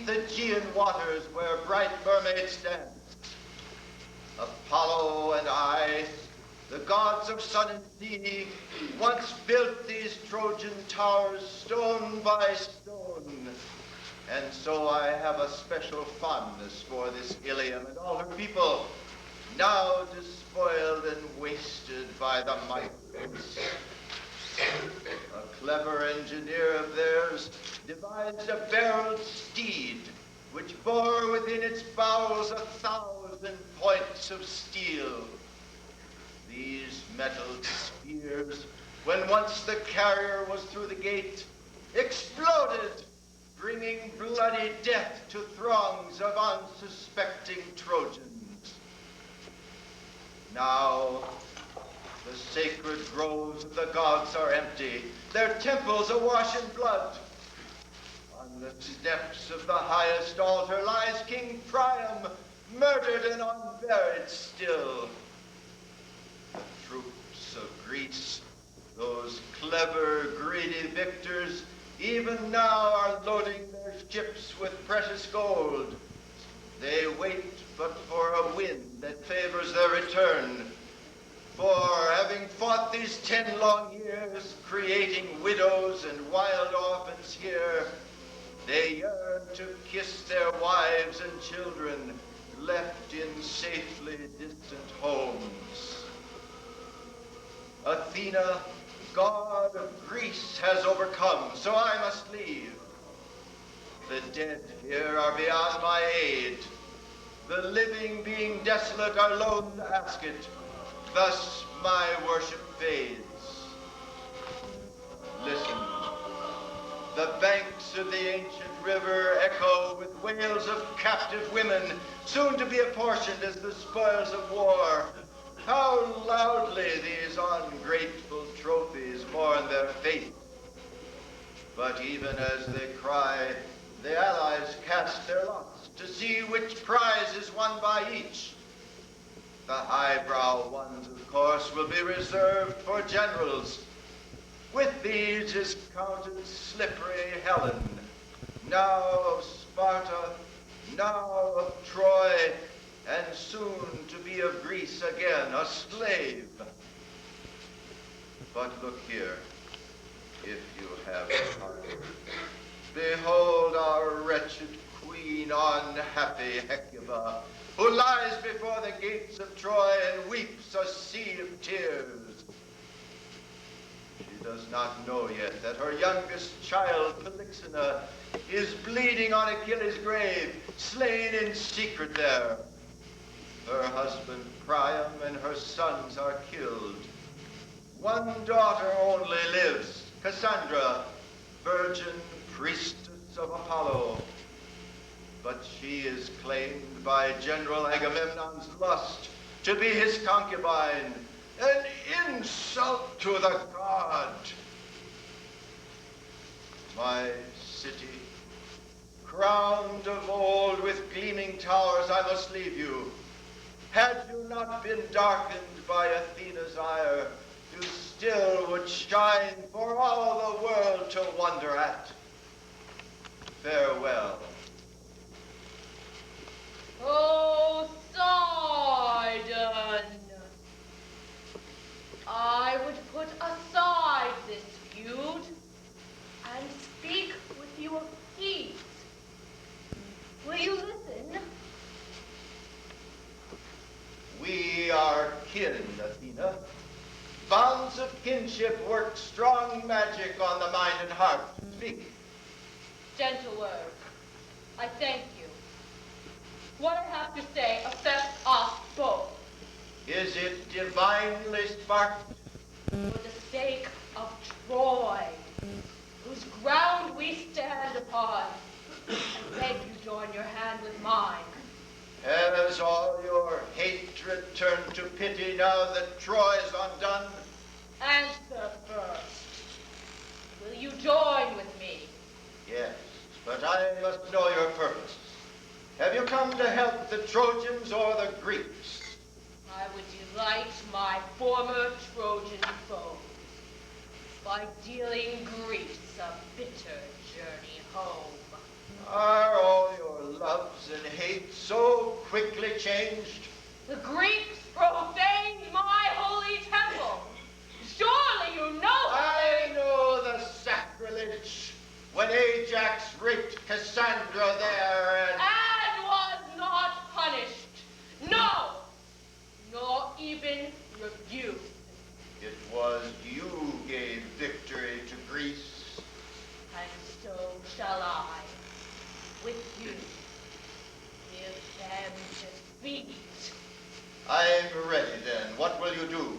beneath the Aegean waters where bright mermaids dance. Apollo and I, the gods of sun and sea, once built these Trojan towers stone by stone. And so I have a special fondness for this Ilium and all her people, now despoiled and wasted by the migrants. A clever engineer of theirs devised a barreled steed which bore within its bowels 1,000 points of steel. These metalled spears, when once the carrier was through the gate, exploded, bringing bloody death to throngs of unsuspecting Trojans. Now, the sacred groves of the gods are empty, their temples awash in blood. On the steps of the highest altar lies King Priam, murdered and unburied still. The troops of Greece, those clever, greedy victors, even now are loading their ships with precious gold. They wait but for a wind that favors their return. For having fought these 10 long years, creating widows and wild orphans here, they yearn to kiss their wives and children left in safely distant homes. Athena, god of Greece, has overcome, so I must leave. The dead here are beyond my aid. The living, being desolate, are loath to ask it. Thus my worship fades. Listen. The banks of the ancient river echo with wails of captive women, soon to be apportioned as the spoils of war. How loudly these ungrateful trophies mourn their fate. But even as they cry, the allies cast their lots to see which prize is won by each. The highbrow ones, of course, will be reserved for generals. With these is counted slippery Helen, now of Sparta, now of Troy, and soon to be of Greece again, a slave. But look here, if you have a heart. Behold our wretched queen, unhappy Hecuba, who lies before the gates of Troy and weeps a sea of tears. She does not know yet that her youngest child, Polyxena, is bleeding on Achilles' grave, slain in secret there. Her husband Priam and her sons are killed. One daughter only lives, Cassandra, virgin priestess of Apollo. But she is claimed by General Agamemnon's lust to be his concubine, an insult to the god. My city, crowned of old with gleaming towers, I must leave you. Had you not been darkened by Athena's ire, you still would shine for all the world to wonder at. Farewell. Oh, Sidon! I would put aside this feud and speak with you of peace. Will you listen? We are kin, Athena. Bonds of kinship work strong magic on the mind and heart. Speak. Gentle words. I thank you. What I have to say affects us both. Is it divinely sparked? For the sake of Troy, whose ground we stand upon, I beg you join your hand with mine. Has all your hatred turned to pity now that Troy is undone? Answer first. Will you join with me? Yes, but I must know your purpose. Have you come to help the Trojans or the Greeks? I would delight my former Trojan foes by dealing Greece a bitter journey home. Are all your loves and hates so quickly changed? The Greeks profaned my holy temple. Surely you know I know the sacrilege when Ajax raped Cassandra there and was not punished. No, nor even rebuked. It was you gave victory to Greece. And so shall I, with you, give them defeat. I'm ready then. What will you do?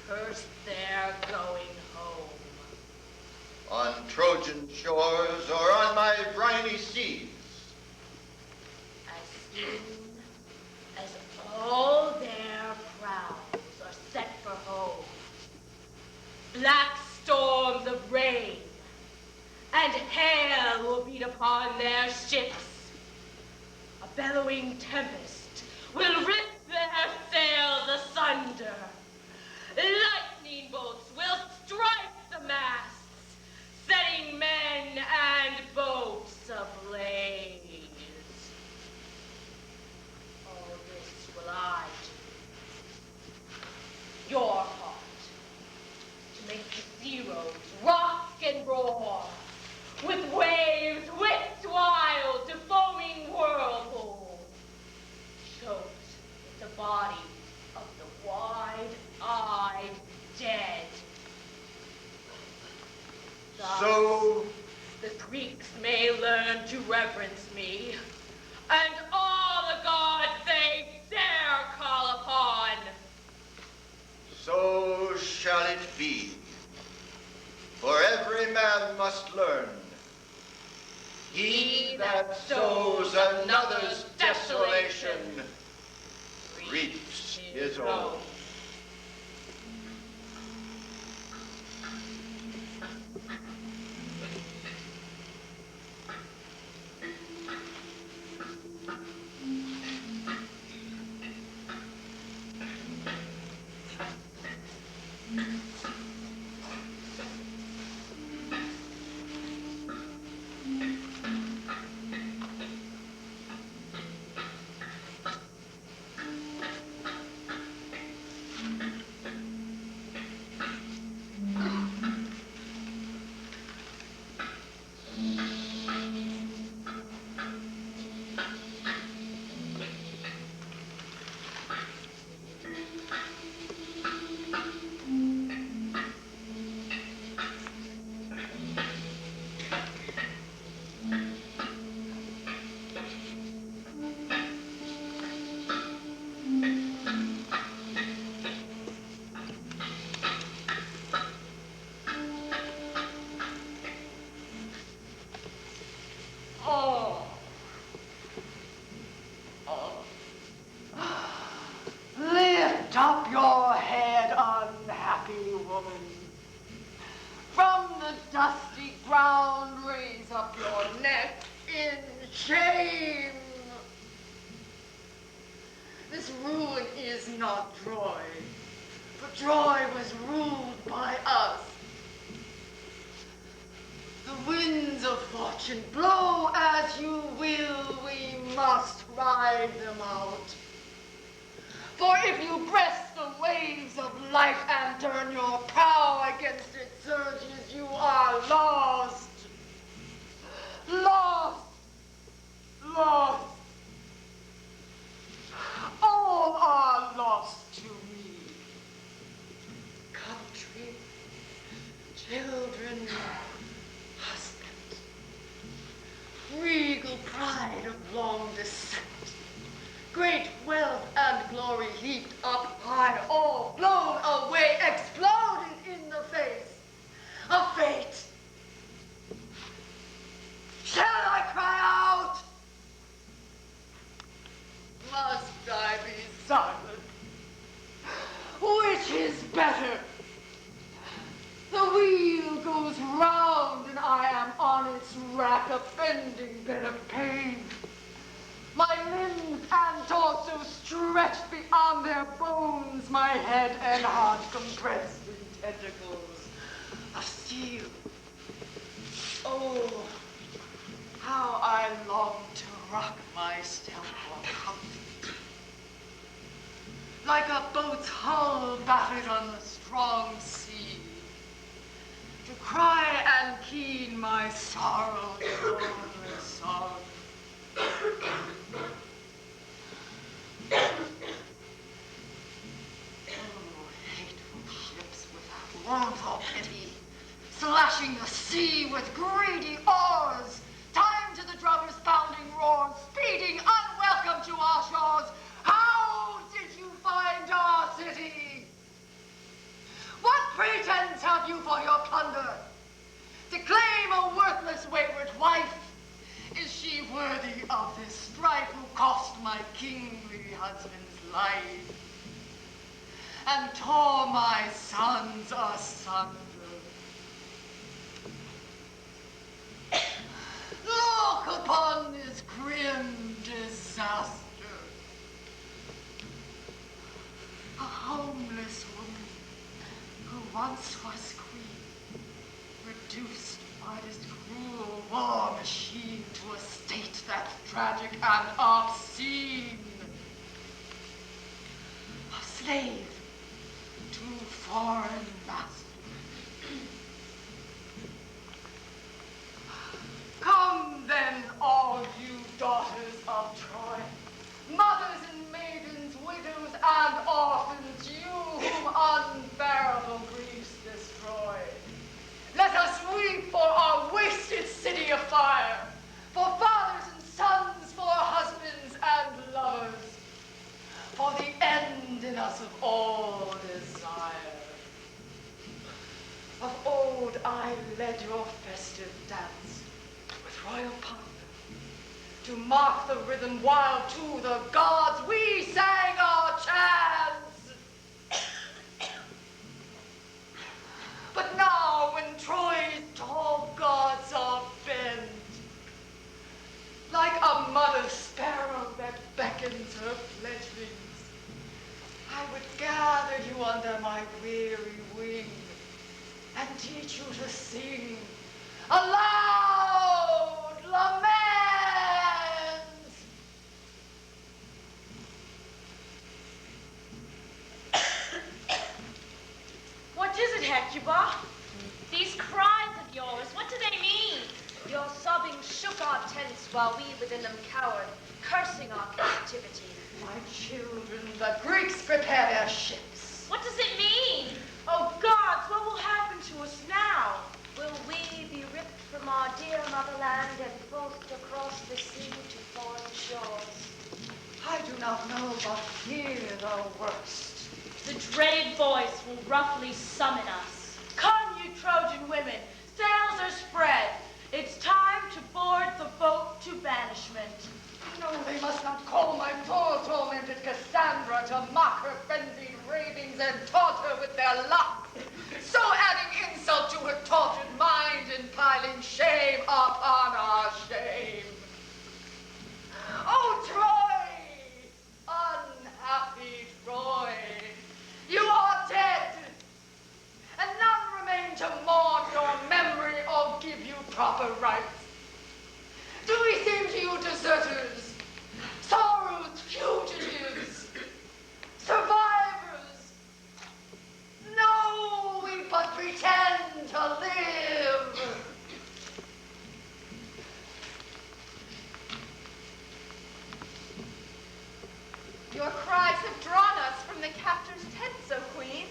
Curse their going home. On Trojan shores or on my briny seas? As soon as all their prows are set for home, black storms of rain and hail will beat upon their ships. A bellowing tempest will rip their sails asunder. Lightning bolts will strike the masts, setting men and boats ablaze. All this will I do. Your part, to make the sea roads rock and roar, with waves whipped wild to foaming whirlpools, choked with the bodies of the wide-eyed dead. Thus, So the Greeks may learn to reverence me, and all the gods they dare call upon. So shall it be. For every man must learn. He that sows another's desolation reaps his own. Lift up your head, unhappy woman. From the dusty ground, raise up your neck in shame. This ruin is not Troy, for Troy was ruled by us. The winds of fortune blow as you will, we must ride them out. For if you breast the waves of life and turn your prow against its surges, you are lost. Lost. Lost. All are lost to me. Country, children, husband, regal pride of long descent. Great wealth and glory heaped up high, all blown away, exploded in the face of fate. Shall I cry out? Must I be silent? Which is better? The wheel goes round and I am on its rack, a bending bed of pain. My limbs and torso stretched beyond their bones, my head and heart compressed in tentacles of steel. Oh, how I long to rock myself on comfort. Like a boat's hull battered on the strong sea, to cry and keen my sorrow in mournless song. Oh, hateful ships without warmth or pity, slashing the sea with greedy oars, time to the drummer's pounding roar, speeding unwelcome to our shores. How did you find our city? What pretense have you for your plunder? To claim a worthless wayward wife? Is she worthy of this strife who cost my kingly husband's life and tore my sons asunder? Look upon this grim disaster. A homeless woman who once was queen, reduced by this cruel war machine to a state that's tragic and obscene. A slave to foreign masters. Come then, all you daughters of Troy, mothers and maidens, widows and orphans, you whom unbearable griefs destroy. Let us weep for our wasted city of fire, for fathers and sons, for husbands and lovers, for the end in us of all desire. Of old I led your festive dance with royal pomp, to mark the rhythm while to the gods we sang our chants. But now when Troy's tall gods are bent, like a mother sparrow that beckons her fledglings, I would gather you under my weary wing and teach you to sing a loud lament. What is it, Hecuba? These cries of yours, what do they mean? Your sobbing shook our tents while we within them cowered, cursing our captivity. My children, the Greeks prepare their ships. What does it mean? Oh, gods, what will happen to us now? Will we be ripped from our dear motherland and forced across the sea to foreign shores? I do not know, but fear the worst. The dreaded voice will roughly summon us. Come, you Trojan women, sails are spread. It's time to board the boat to banishment. No, they must not call my poor tormented Cassandra to mock her frenzied ravings and taunt her with their luck, so adding insult to her tortured mind and piling shame upon our shame. Oh, Troy, unhappy Troy, you are dead, and none remain to mourn your memory or give you proper rites. Do we seem to you deserters, sorrow's fugitives, survivors? No, we but pretend to live. Your cries have drawn us from the captor's tent, O Queen.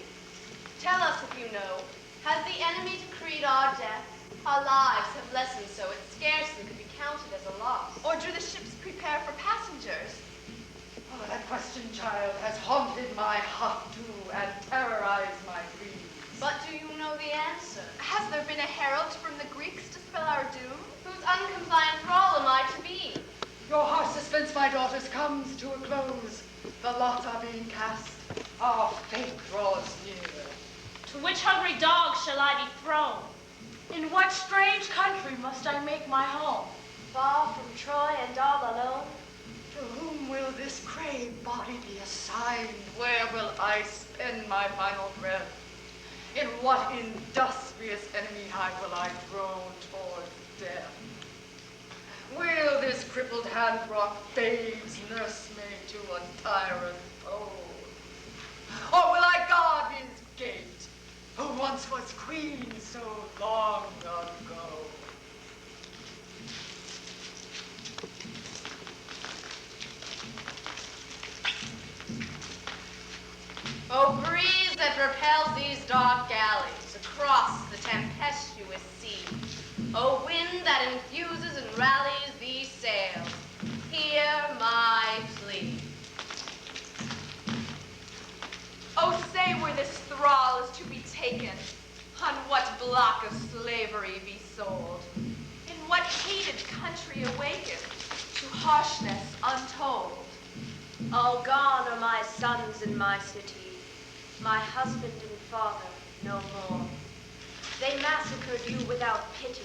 Tell us if you know, has the enemy decreed our death? Our lives have lessened so it scarcely could be counted as a loss. Or do the ships prepare for passengers? Oh, that question, child, has haunted my heart too and terrorized my dreams. But do you know the answer? Has there been a herald from the Greeks to spell our doom? Whose uncompliant thrall am I to be? Your harsh suspense, my daughters, comes to a close. The lots are being cast. Our fate draws near. To which hungry dog shall I be thrown? In what strange country must I make my home? Far from Troy and all alone? To whom will this craved body be assigned? Where will I spend my final breath? In what industrious enemy hive will I drone toward? death. Will this crippled hand-brought babes nurse me to a tyrant foe? Or will I guard his gate, who once was queen so long ago? O breeze that propels these dark galleys across the tempestuous sea, O wind that infuses and rallies these sails, hear my plea. Oh, say where this thrall is to be taken, on what block of slavery be sold, in what hated country awakened to harshness untold. All gone are my sons in my city, my husband and father no more. They massacred you without pity,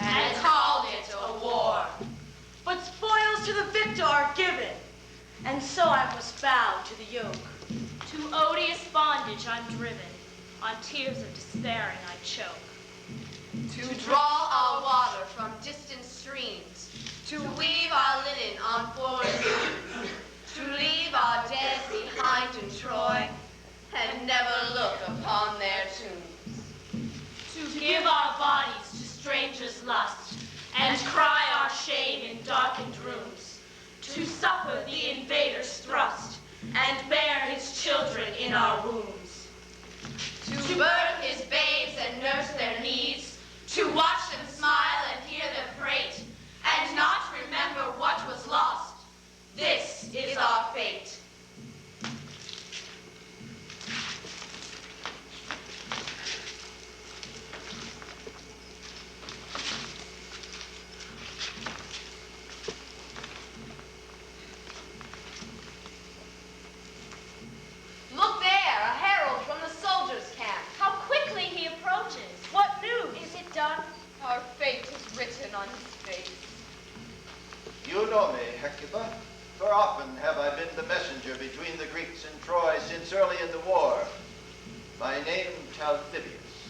And called it a war. but spoils to the victor are given, and so I must bow to the yoke. To odious bondage I'm driven, on tears of despairing I choke. To draw our water from distant streams, to weave our linen on foreign looms, to leave our dead behind in Troy, and never look upon their tombs. To give our bodies to strangers' lust, and cry our shame in darkened rooms. To suffer the invader's thrust, and bear his children in our wombs. To birth his babes and nurse their needs, to watch them smile and hear them prate, and not remember what was lost. This is our fate. Look there, a herald from the soldiers' camp. How quickly he approaches. What news? Is it done? Our fate is written on his face. You know me, Hecuba, for often have I been the messenger between the Greeks and Troy since early in the war. My name, Talthybius.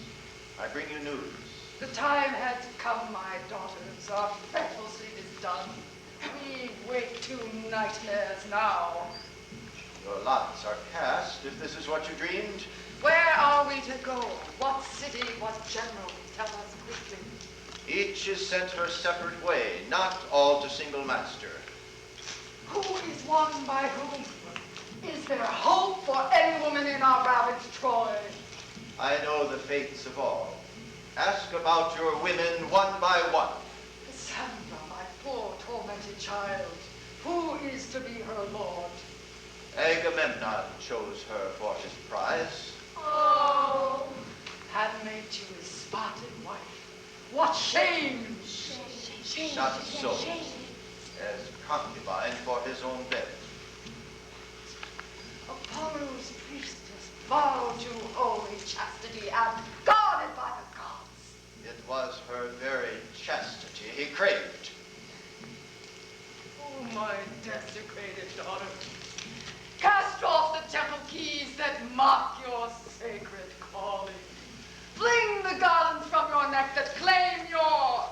I bring you news. The time has come, my daughters. Our fretful sleep is done. We wake to nightmares now. Your lots are cast, if this is what you dreamed. Where are we to go? What city, what general? Tell us quickly. Each is sent her separate way, not all to single master. Who is won by whom? Is there hope for any woman in our ravaged Troy? I know the fates of all. Ask about your women one by one. Cassandra, my poor tormented child. Who is to be her lord? Agamemnon chose her for his prize. Oh, handmaid to his spotted wife. What shame! Not so, as concubine for his own bed. Apollo's priestess, vowed to holy chastity and guarded by the gods. It was her very chastity he craved. Oh, my desecrated daughter. Cast off the temple keys that mock your sacred calling. Fling the garlands from your neck that claim your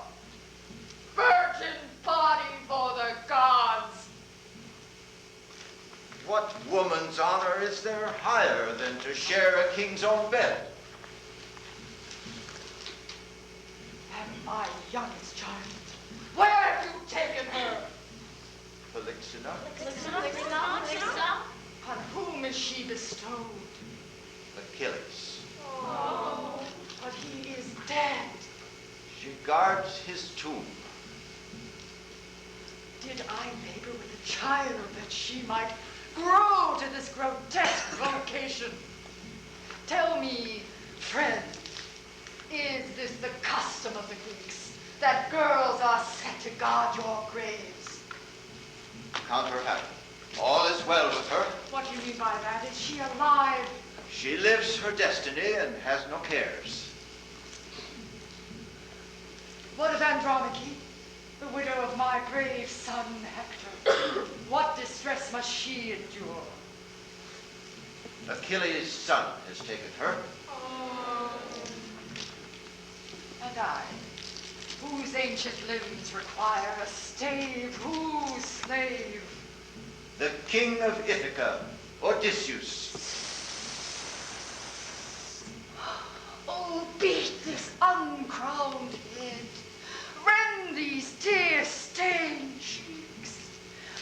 virgin body for the gods. What woman's honor is there higher than to share a king's own bed? And my youngest child, where have you taken her? Polyxena, On whom is she bestowed? Achilles. But he is dead. She guards his tomb. Did I labor with a child that she might grow to this grotesque vocation? Tell me, friend, is this the custom of the Greeks, that girls are set to guard your graves? Count her happy. All is well with her. What do you mean by that? Is she alive? She lives her destiny and has no cares. What of Andromache, the widow of my brave son Hector? What distress must she endure? Achilles' son has taken her. And I, whose ancient limbs require a stave, whose slave? The king of Ithaca, Odysseus. Oh, beat this uncrowned head, rend these tear-stained cheeks.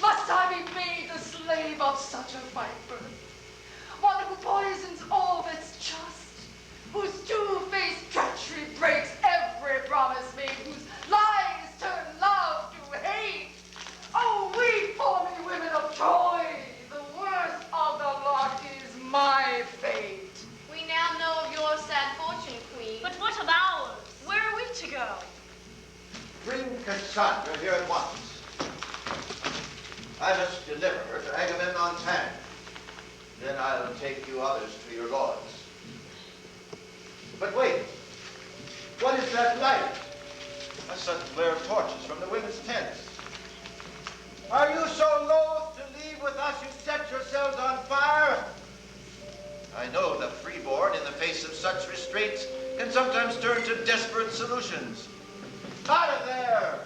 Must I be made the slave of such a viper? One who poisons all that's just, whose two-faced treachery breaks every promise made, whose lies turn love to hate. Oh, weep for me, women of Troy, the worst of the lot is my fate. We now know of your sad fortune, Queen. But what of ours? Where are we to go? Bring Cassandra here at once. I must deliver her to Agamemnon's hand. Then I'll take you others to your lords. But wait, what is that light? A sudden glare of torches from the women's tents. Are you so loath to leave with us you set yourselves on fire? I know the freeborn, in the face of such restraints, can sometimes turn to desperate solutions. Out of there!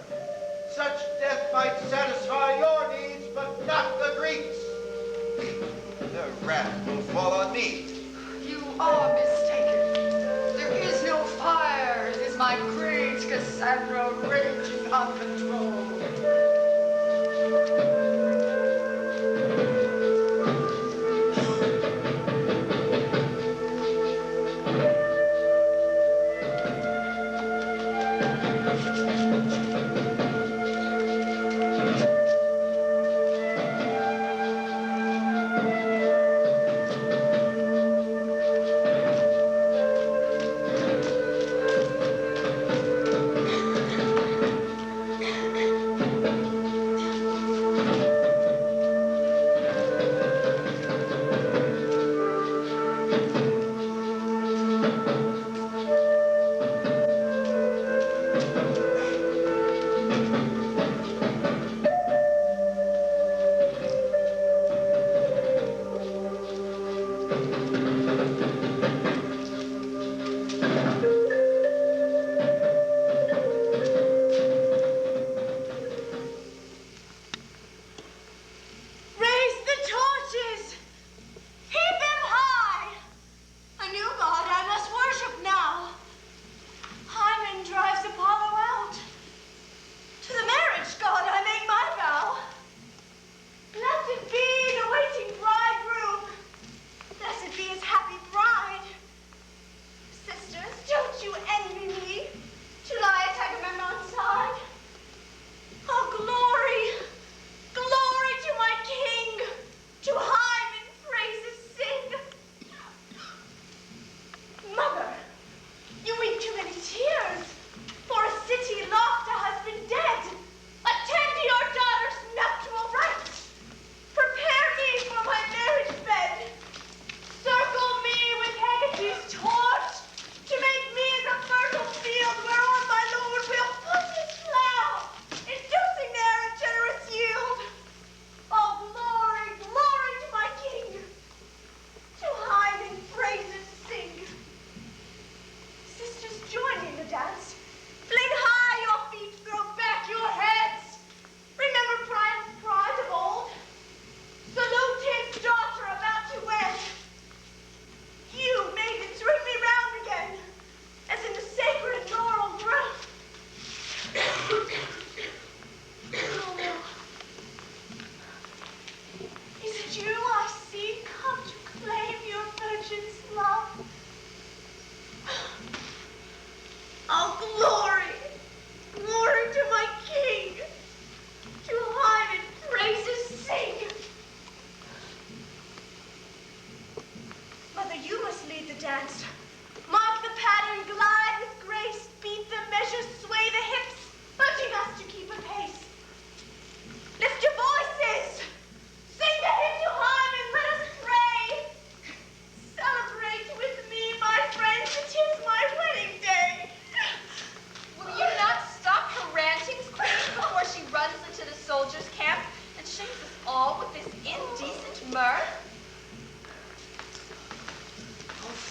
Such death might satisfy your needs, but not the Greeks. Their wrath will fall on me. You are mistaken. There is no fire. It is my great Cassandra raging uncontrolled.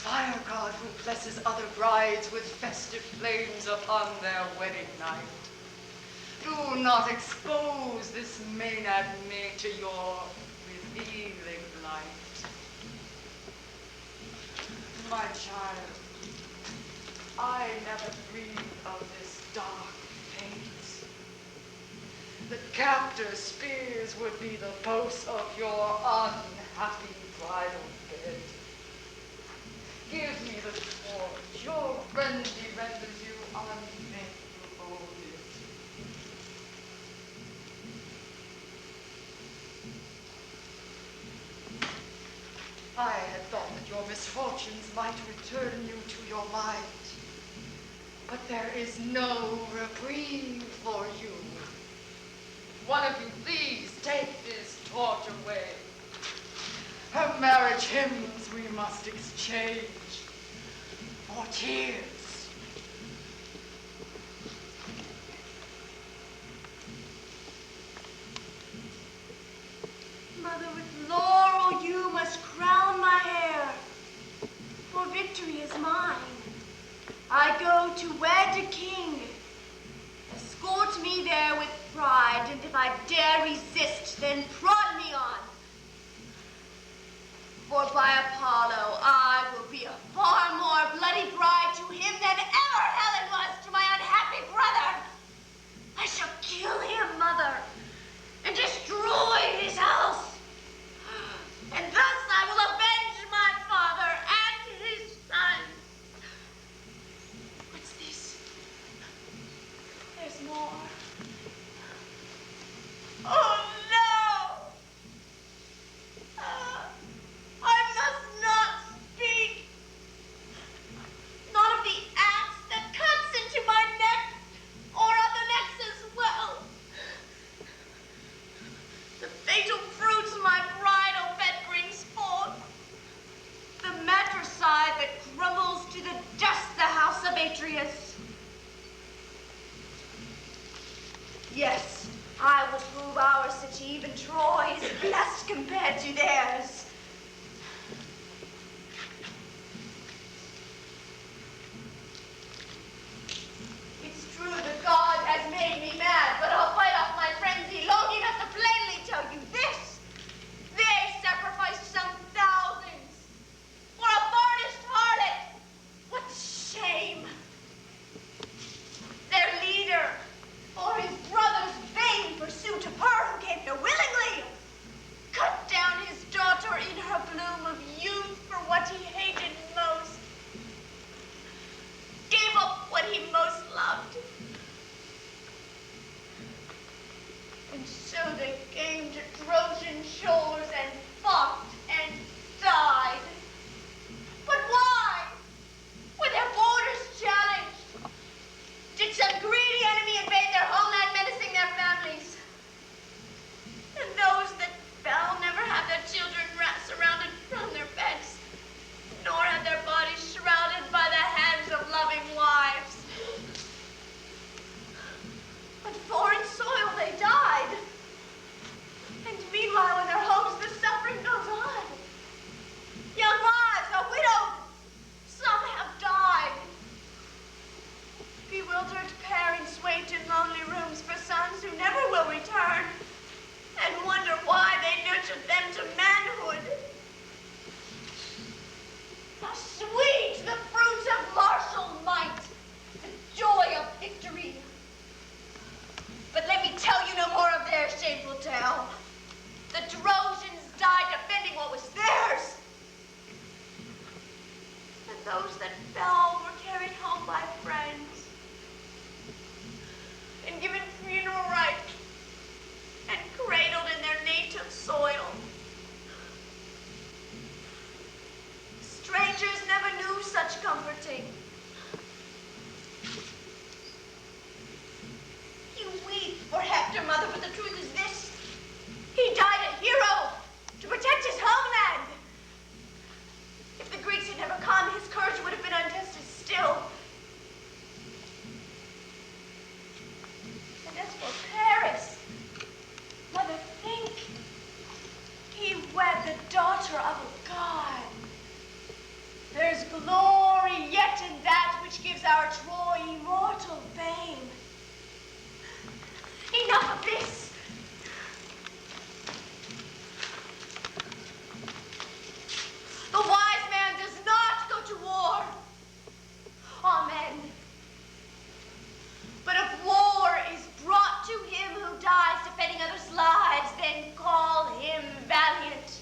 fire god who blesses other brides with festive flames upon their wedding night. Do not expose this Maenad me to your revealing light. My child, I never breathe of this dark fate. The captor's spears would be the posts of your unhappy bridal bed. Give me the torch. Your frenzy renders you unfit to hold it. I had thought that your misfortunes might return you to your mind. But there is no reprieve for you. One of you, please take this torch away. Her marriage hymns we must exchange for tears. Mother, with laurel you must crown my hair, for victory is mine. I go to wed a king. Escort me there with pride, and if I dare resist, then prod me on. For by Apollo, I will be a far more bloody bride to him than ever Helen was to my unhappy brother. I shall kill him, mother, and destroy his house. And thus I will avenge my father and his son. What's this? There's more. Oh, no! I must not speak. Not of the axe that cuts into my neck, or other necks as well. The fatal fruits my bridal bed brings forth. The matricide that crumbles to the dust the house of Atreus. Yes, I will prove our city, even Troy, is blessed compared to theirs. It's true the god has made me mad, but I'll fight off my frenzy long enough to plainly tell you this. They sacrificed some thousands for a varnished harlot. What shame! Their leader, for his brother's vain pursuit of her who came here willingly, cut down his daughter in her bloom of youth for what he hated most, gave up what he most loved. And so they came to Trojan shores and fought and died. But why? Were their borders challenged? Did some greedy enemy invade their homeland, menacing their families? And those that fell never had their children surrounded from their beds, nor had their bodies shrouded by the hands of loving wives. On foreign soil they died. And meanwhile in their homes the suffering goes on. Young wives are widowed. Some have died. Bewildered parents wait in lonely rooms for sons who never will return, and wonder why they nurtured them to manhood. How sweet the fruits of martial might, the joy of victory. But let me tell you no more of their shameful tale. The Trojans died defending what was theirs. And those that fell were carried home by friends and given funeral rites and cradled in their native soil. Strangers never knew glory yet in that which gives our Troy immortal fame. Enough of this. The wise man does not go to war. Amen. But if war is brought to him who dies defending others' lives, then call him valiant.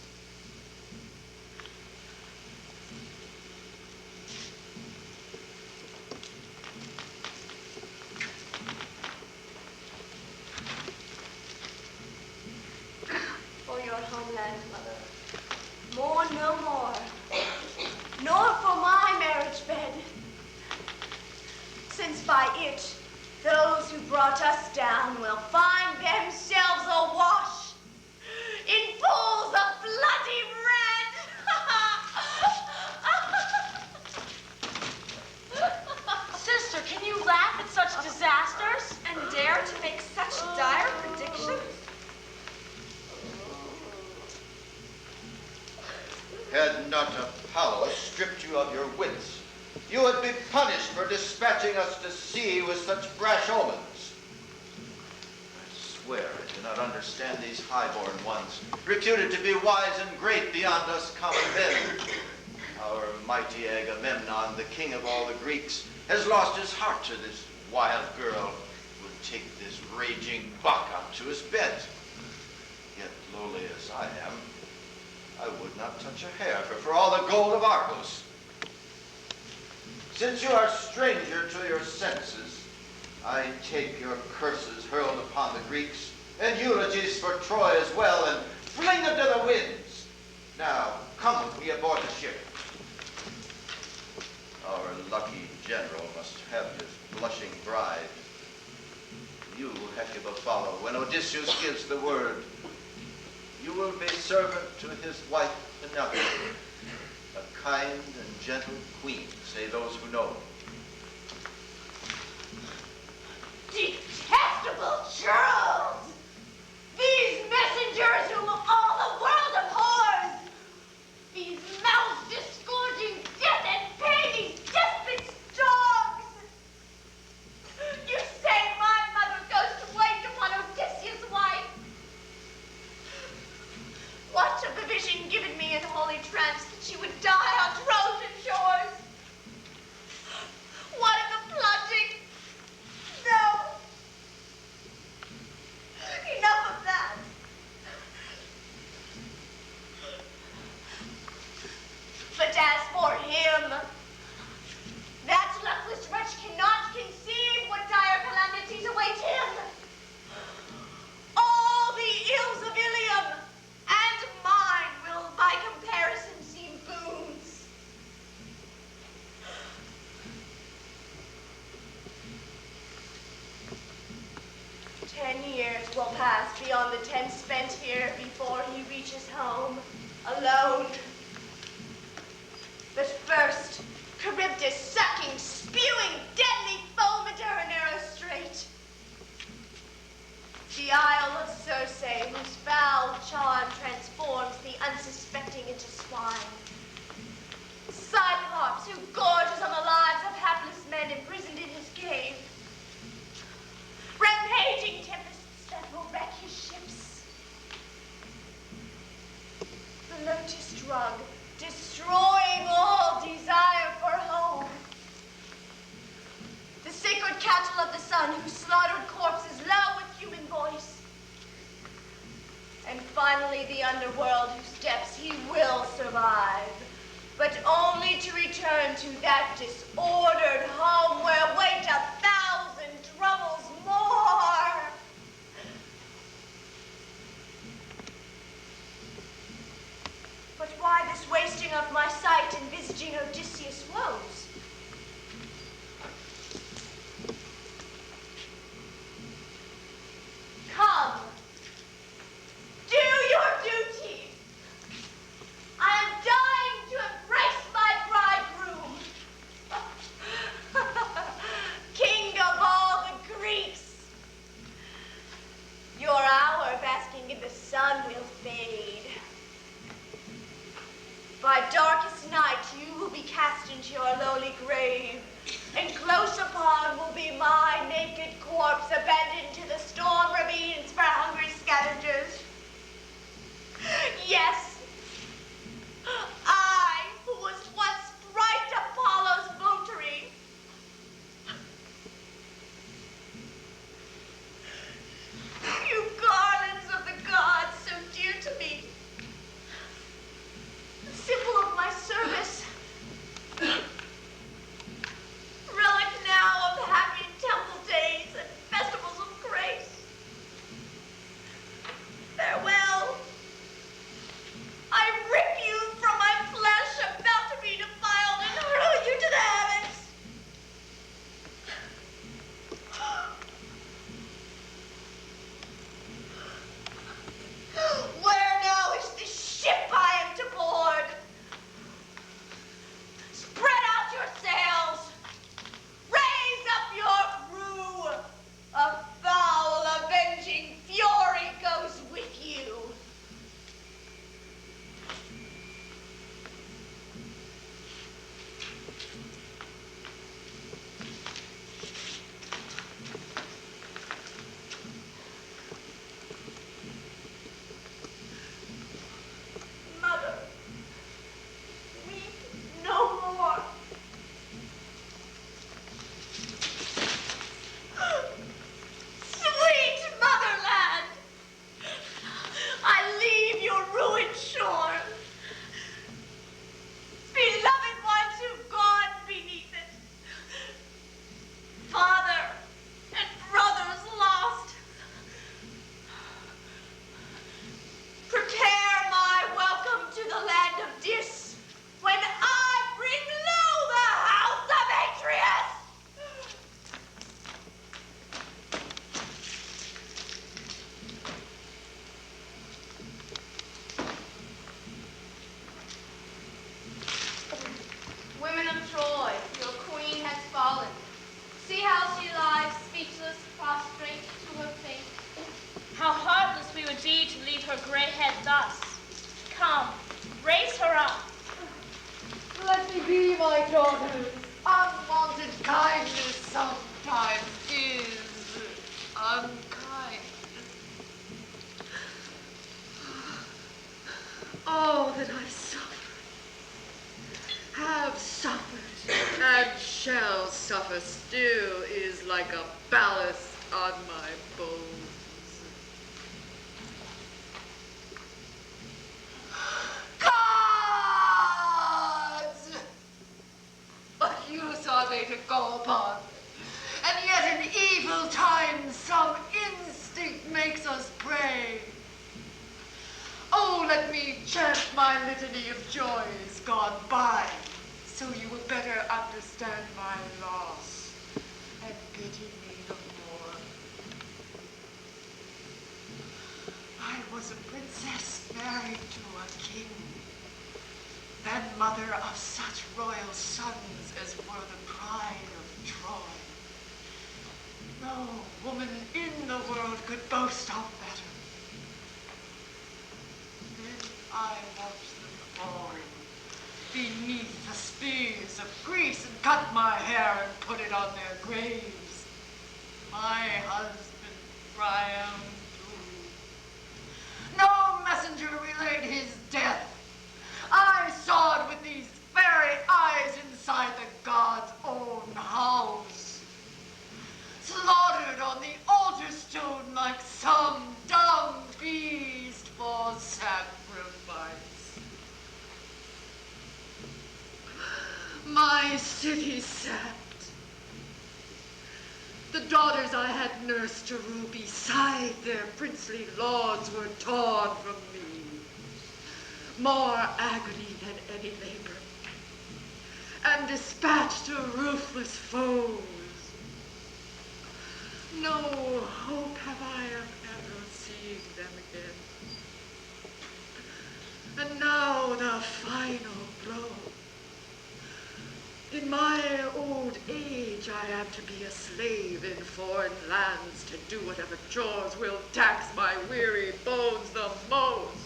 For your homeland, mother, mourn no more, nor for my marriage bed, since by it those who brought us down will find themselves awash in pools of bloody red. Sister, can you laugh at such disasters? And dare to make such dire predictions? Had not Apollo stripped you of your wits, you would be punished for dispatching us to sea with such brash omens. I swear I do not understand these high-born ones, reputed to be wise and great beyond us common men. Our mighty Agamemnon, the king of all the Greeks, has lost his heart to this wild girl who would take this raging buck up to his bed. Yet lowly as I am, I would not touch a hair for all the gold of Argos. Since you are stranger to your senses, I take your curses hurled upon the Greeks and eulogies for Troy as well and fling them to the winds. Now, come with me aboard the ship. Our lucky general must have his blushing bride. You, Hecuba, follow when Odysseus gives the word. You will be servant to his wife Penelope, a kind and gentle queen, say those who know. Detestable churls! These messengers whom all the world abhors! These mouths disgorging death and pain, these desperate dogs! You say my mother goes to wait upon Odysseus' wife? What of the vision given me in holy trance that she would die on Trojan shores? What of the plotting? No. Enough of that. But as for him, that luckless wretch cannot conceive what dire calamities await him. All the ills of Ilium and mine will by comparison seem boons. 10 years will pass beyond the 10 spent here before he reaches home, alone. But first, Charybdis sucking, spewing deadly foam into her narrow strait. The Isle of Circe, whose foul charm transforms the unsuspecting into swine. Cyclops, who gorges on the lives of hapless men imprisoned in his cave. Rampaging tempests that will wreck his ships. The lotus drug, destroying all desire for home. The sacred cattle of the sun, whose slaughtered corpses low with human voice. And finally the underworld, whose depths he will survive, but only to return to that disordered home where wait 1,000 troubles more. But why this wasting of my sight envisaging Odysseus' woes? Come, do your duty. I am dying to embrace my bridegroom. King of all the Greeks. Your hour basking in the sun will fade. By darkest night you will be cast into your lowly grave, and close upon will be my naked corpse abandoned to the storm ravines for hungry scavengers. Yes, I, who was once bright Apollo's votary, you garlands of the gods so dear to me, the symbol of my service, relic now of happy temple days and festivals of grace. Farewell. I rip you from my flesh, about to be defiled, and hurl you to the heavens. Where now is the ship I am to board? Spread out your sails. Raise up your crew. A foul, avenging fury goes with you. Mother, weep no more. Sweet motherland, I leave your ruined shore. Beloved ones who've gone beneath it. Father and brothers lost. Prepare my welcome to the land of Dis when I bring low the house of Atreus. Women of Troy, your queen has fallen. See how she lies, speechless, prostrate to her fate. How heartless we would be to leave her gray head thus. Come, raise her up. Let me be, my daughters. Unwanted kindness sometimes is unkind. All that I've suffered, have suffered, and shall suffer still is like a ballast on my bones. Gods! What use are they to go upon? And yet in evil times some instinct makes us pray. Oh, let me chant my litany of joys gone by, so you will better understand my loss and pity me the more. I was a princess married to a king, then mother of such royal sons as were the pride of Troy. No woman in the world could boast of better. Then I watched them fall beneath the spears of Greece and cut my hair and put it on their graves. My husband Priam too. No messenger relayed his death. I saw it with these very eyes inside the god's own house. Slaughtered on the altar stone like some dumb beast for sacrifice. My city sapped. The daughters I had nursed to rule beside their princely lords were torn from me. More agony than any labor, and dispatched to ruthless foes. No hope have I of ever seeing them again. And now the final blow. In my old age, I am to be a slave in foreign lands, to do whatever chores will tax my weary bones the most.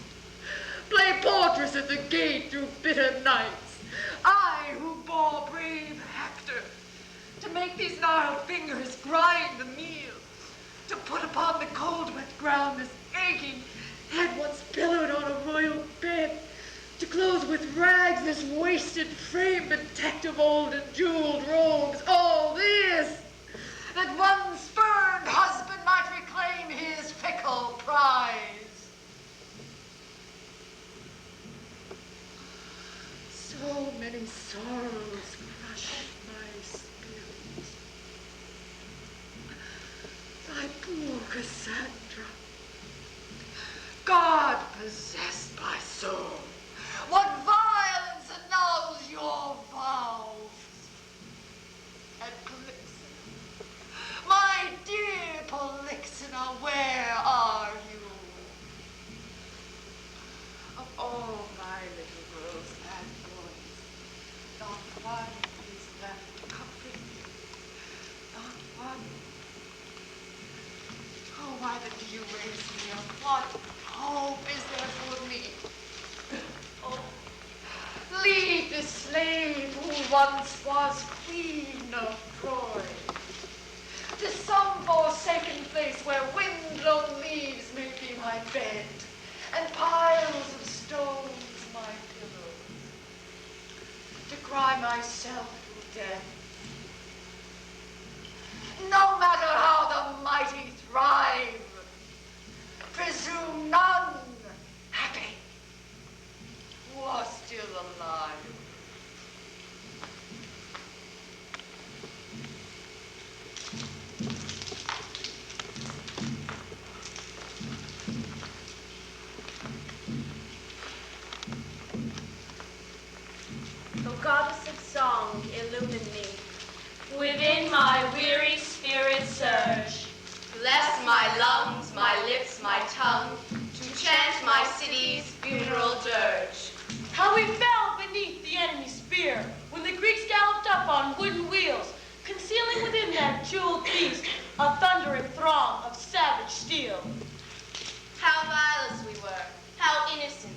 Play portress at the gate through bitter nights, I who make these gnarled fingers grind the meal, to put upon the cold wet ground this aching head once pillowed on a royal bed, to clothe with rags this wasted frame bedecked of old and jeweled robes, all this, that one spurned husband might reclaim his fickle prize. So many sorrows crush my spirit. Thy poor Cassandra, God possessed my soul. What violence annuls your vows? And Polyxena, my dear Polyxena, where are you? Of all my little girls and boys, not one is left to comfort me. Not one. Oh, why then do you raise me up? What hope is there for me? Oh, leave this slave who once was queen of Troy to some forsaken place where wind-blown leaves may be my bed and piles of stones my pillow, to cry myself to death. No matter how the mighty thrive, presume none happy who are still alive. O goddess of song, illumine me. Within my weary spirit surge. Bless my lungs, my lips, my tongue, to chant my city's funeral dirge. How we fell beneath the enemy's spear when the Greeks galloped up on wooden wheels, concealing within that jeweled beast a thundering throng of savage steel. How guileless we were, how innocent.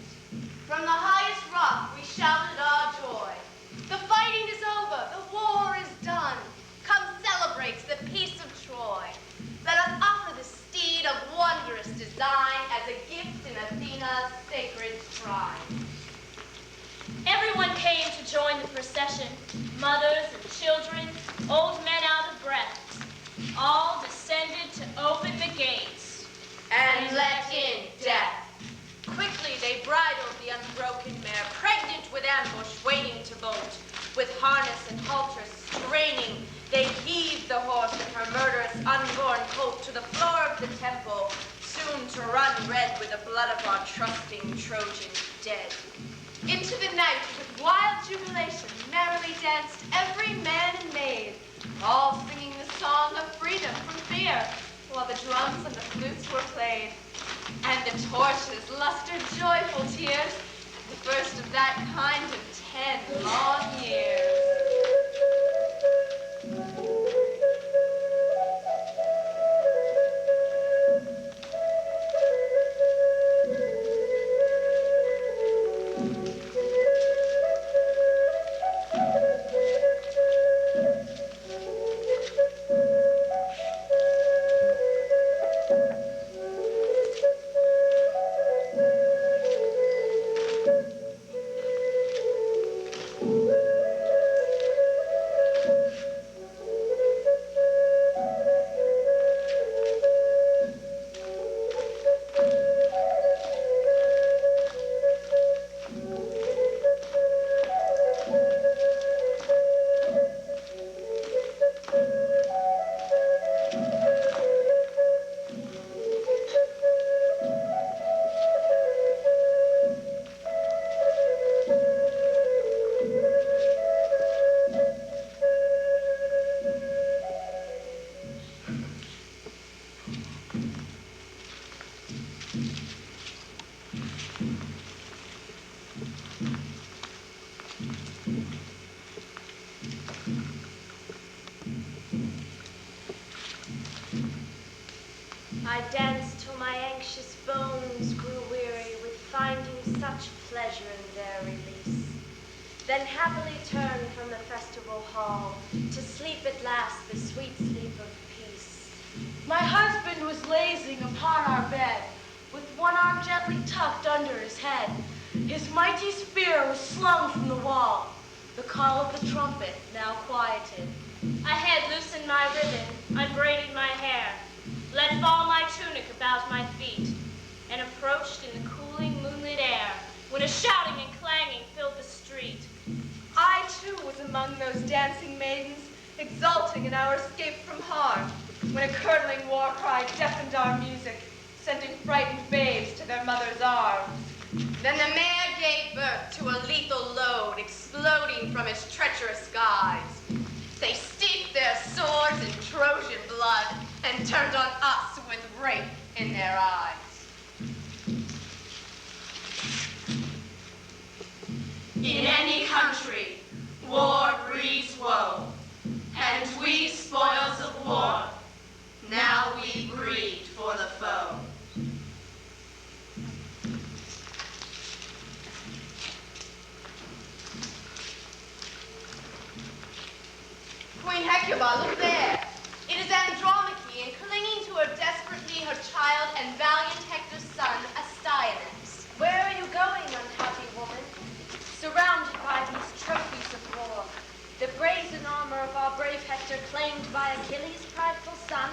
From the highest rock we shouted our joy. The fighting is over, the war is done. Come celebrate the peace of Troy. Let us offer the steed of wondrous design as a gift in Athena's sacred shrine. Everyone came to join the procession, mothers and children, old men out of breath. All descended to open the gates. And let in death. Quickly they bridled the unbroken mare, pregnant with ambush, waiting to bolt. With harness and halter straining, they heaved the horse and her murderous unborn colt to the floor of the temple, soon to run red with the blood of our trusting Trojan dead. Into the night, with wild jubilation, merrily danced every man and maid, all singing the song of freedom from fear, while the drums and the flutes were played, and the torches lustered joyful tears, the first of that kind in 10 long years. I danced till my anxious bones grew weary with finding such pleasure in their release. then happily turn from the festival hall to sleep at last the sweet sleep of peace. My husband was lazing upon our bed, with one arm gently tucked under his head. His mighty spear was slung from the wall, the call of the trumpet now quieted. I had loosened my ribbon, unbraided my hair, let fall my tunic about my feet, and approached in the cooling moonlit air, when a shouting and clanging filled the street. I, too, was among those dancing maidens, exulting in our escape from harm, when a curdling war cry deafened our music, sending frightened babes to their mother's arms. Then the mare gave birth to a lethal load, exploding from its treacherous guise. They steeped their swords in Trojan blood and turned on us with rape in their eyes. In any country, war breeds woe, and we, spoils of war, now we breed for the foe. Queen Hecuba, look there. It is Andromache, and clinging to her desperately her child and valiant Hector's son, Astyanax. Where are you going, unhappy woman? Surrounded by these trophies of war, the brazen armor of our brave Hector claimed by Achilles' prideful son?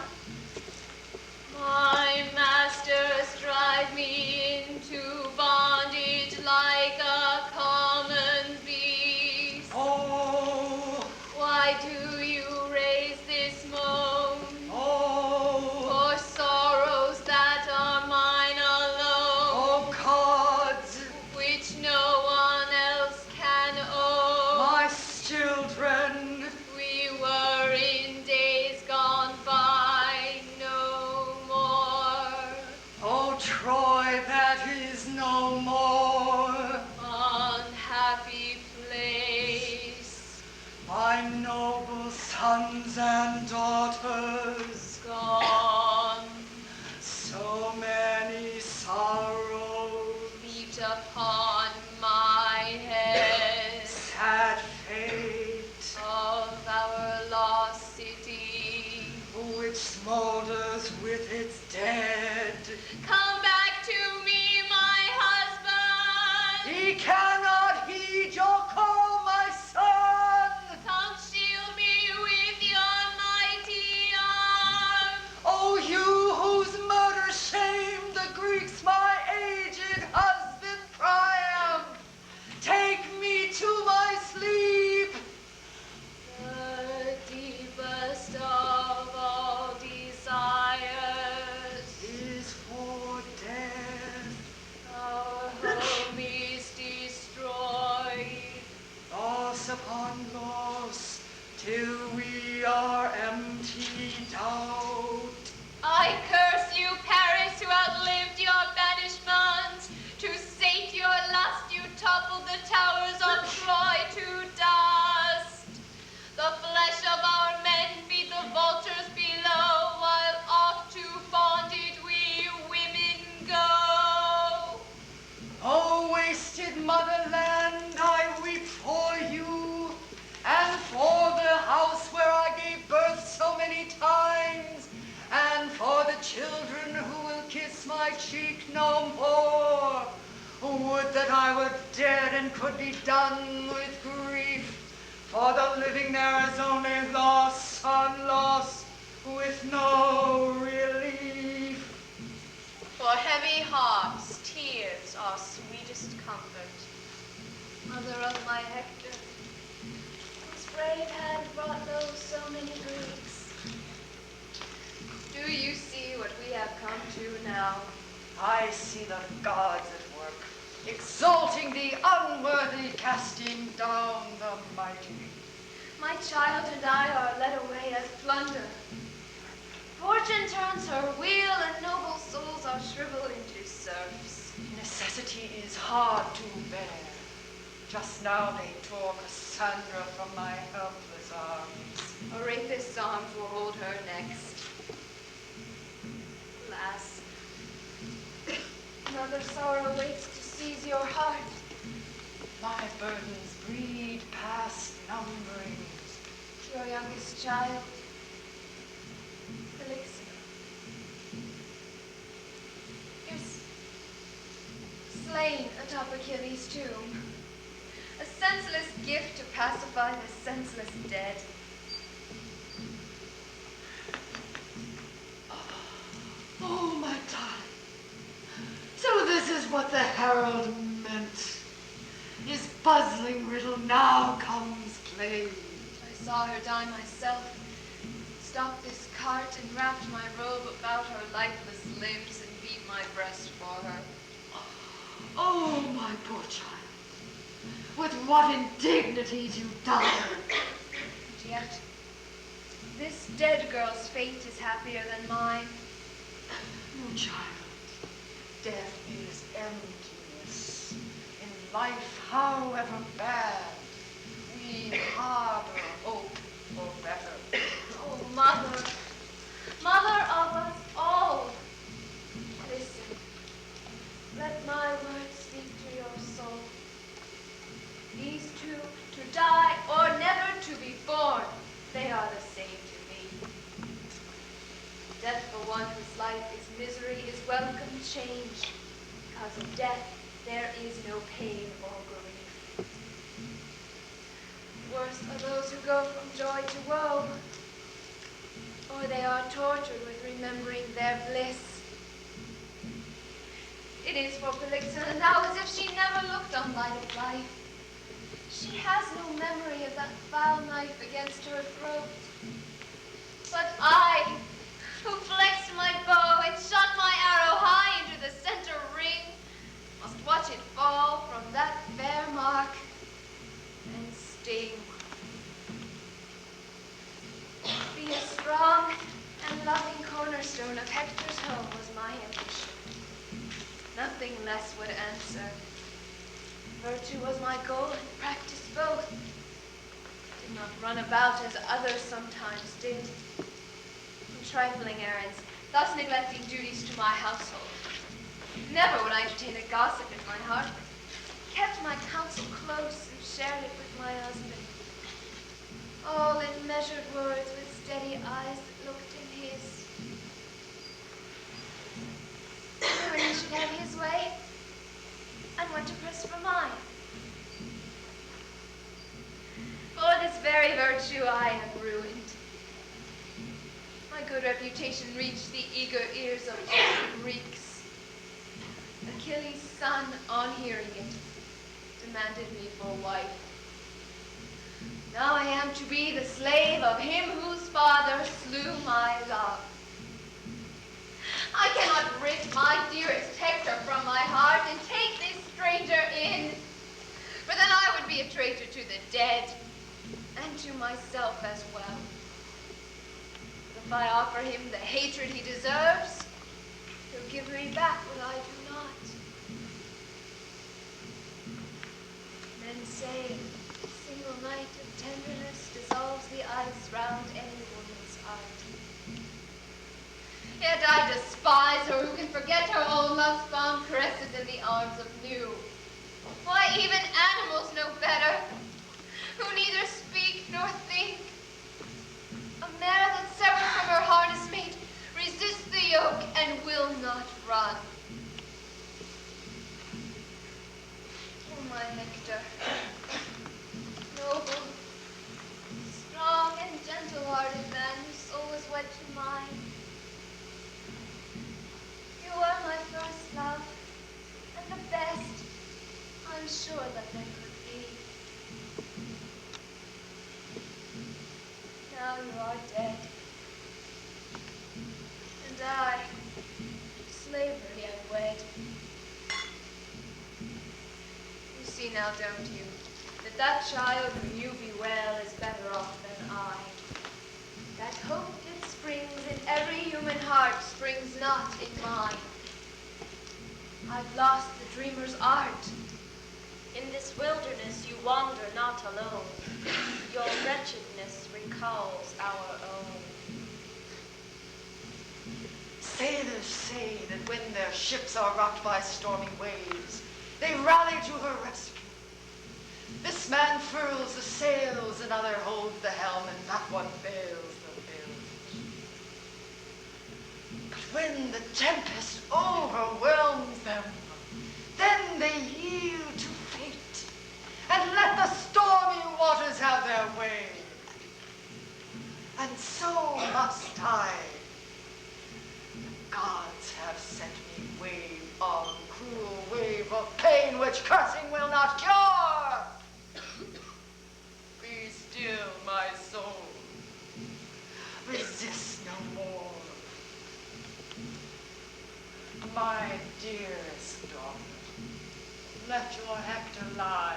My masters drive me into bondage like a common beast. Oh, Why do you raise this moan? oh, For sorrows that are mine alone, oh gods, which no one else can own. my children. We were in days gone by, no more. Oh, Troy, that is no more. Unhappy place, My noble sons and daughters, gone, so many sorrows, heaped upon my head. sad fate, Of our lost city, which smolders with its dead. come back to me, my husband. He cannot heed your call, my son. Come shield me with your mighty arm. Oh, you whose murder shamed the Greeks, my aged husband Priam, take me to my sleep. The deepest of all desires, Is for death, our home is destroyed. loss upon loss, till we are emptied out. I curse you, Paris, who outlived your banishment. To sate your lust, you toppled the towers of Troy to dust. The flesh of our men feed the vultures below, while off to bondage we women go. O wasted motherland, I weep for you, and for the house where I gave birth so many times, and for the children who will kiss my cheek no more. Would that I were dead and could be done with grief, for the living there is only loss on loss, with no relief. For heavy hearts, tears are sweetest comfort. Mother of my Hector, whose brave hand brought low so many Greeks. Do you see what we have come to now? I see the gods at work, exalting the unworthy, casting down the mighty. My child and I are led away as plunder. Fortune turns her wheel, and noble souls are shriveled into serfs. Necessity is hard to bear. Just now they tore Cassandra from my helpless arms. Arethu's arms will hold her next. Alas, another sorrow waits to seize your heart. My burdens breed past numbering. Your youngest child, Elixir, is slain atop Achilles' tomb. A senseless gift to pacify the senseless dead. Oh, my darling. So this is what the herald meant. His puzzling riddle now comes plain. I saw her die myself. Stopped this cart and wrapped my robe about her lifeless limbs and beat my breast for her. Oh, my poor child. With what indignities you died. And yet, this dead girl's fate is happier than mine. No, child. Death is emptiness. In life, however bad, we harbor hope for better. Oh, mother, mother of us all, listen. Let my words speak to your soul. These two, to die or never to be born, they are the same to me. Death for one whose life is misery is welcome change. Because of death, there is no pain or grief. Worse are those who go from joy to woe, or they are tortured with remembering their bliss. It is for Polixena now as if she never looked on light of life. She has no memory of that foul knife against her throat. But I, who flexed my bow and shot my arrow high into the center ring, must watch it fall from that fair mark and sting. Be a strong and loving cornerstone of Hector's home was my ambition. Nothing less would answer. Virtue was my goal and practiced both. Did not run about as others sometimes did, in trifling errands, thus neglecting duties to my household. Never would I entertain a gossip in my heart, but kept my counsel close and shared it with my husband. All in measured words with steady eyes that looked in his. When he should have his way, and when to press for mine. For this very virtue I am ruined. My good reputation reached the eager ears of all the Greeks. Achilles' son, on hearing it, demanded me for wife. Now I am to be the slave of him whose father slew my love. I cannot rip my dearest Hector from my heart and take this stranger in, for then I would be a traitor to the dead, and to myself as well. If I offer him the hatred he deserves, he'll give me back what I do not. Men say a single night of tenderness dissolves the ice round any woman's heart. Yet I despise her who can forget her own love-bound caresses in the arms of new. Why, even animals know better, who neither speak nor think. A mare that severed from her harness mate resists the yoke and will not run. Oh, my Hector, noble, strong and gentle-hearted man whose soul is wed to mine. You are my first love, and the best I'm sure that there could be. Now you are dead, and I, to slavery am wed. You see now, don't you, that that child who knew me well is better off than I. That hope that springs in every human heart springs not in mine. I've lost the dreamer's art. In this wilderness you wander not alone. Your wretchedness recalls our own. Sailors say that when their ships are rocked by stormy waves, they rally to her rescue. This man furls the sails, another holds the helm, and that one fails the bilge. But when the tempest overwhelms them, then they yield to fate, and let the stormy waters have their way. And so must I. The gods have sent me wave on cruel wave of pain which cursing will not cure. Be still, my soul. Resist no more. My dearest daughter, let your Hector lie.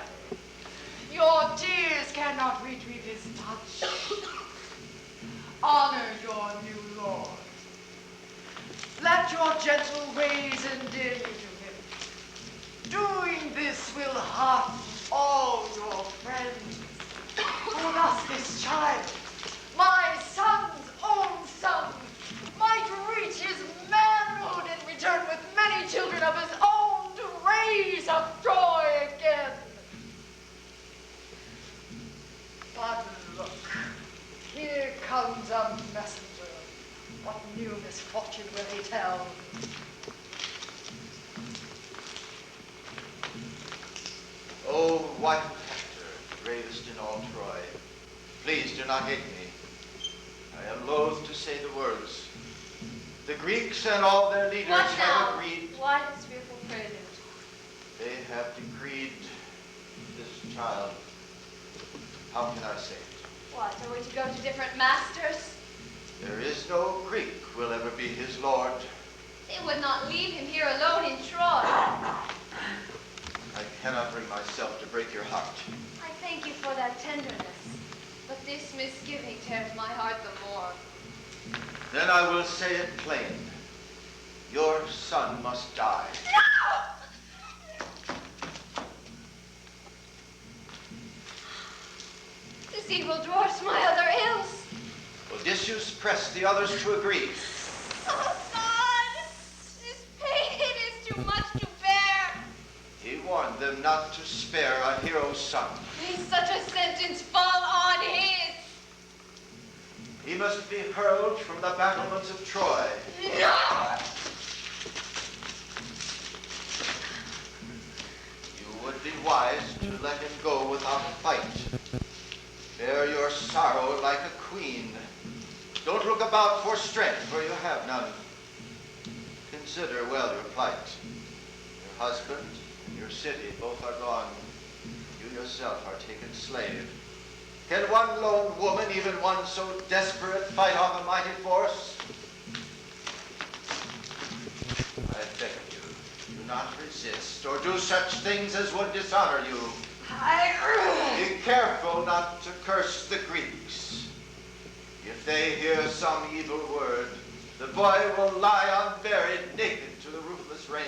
Your tears cannot retrieve his touch. Honor your new lord. Let your gentle ways endear you to him. Doing this will hearten all your friends. For thus this child, my son's own son, might reach his manhood and return with many children of his own to raise up Troy again. But look, here comes a messenger. What new misfortune will he tell? Oh, wife of Hector, bravest in all Troy, please do not hate me. I am loath to say the words. The Greeks and all their leaders What have now? agreed. Why this fearful prelude? They have decreed this child. How can I say it? What, are we to go to different masters? There is no Greek will ever be his lord. They would not leave him here alone in Troy. I cannot bring myself to break your heart. I thank you for that tenderness, but this misgiving tears my heart the more. Then I will say it plain. Your son must die. No! This evil dwarfs my other ills. Odysseus pressed the others to agree. Oh, God! This pain is too much to bear. He warned them not to spare a hero's son. May such a sentence fall on his. He must be hurled from the battlements of Troy. No! You would be wise to let him go without a fight. Bear your sorrow like a queen. Don't look about for strength, for you have none. Consider well your plight. Your husband and your city both are gone. You yourself are taken slave. Can one lone woman, even one so desperate, fight off a mighty force? I beg of you, do not resist or do such things as would dishonor you. Be careful not to curse the Greeks. If they hear some evil word, the boy will lie unburied, naked to the ruthless rain.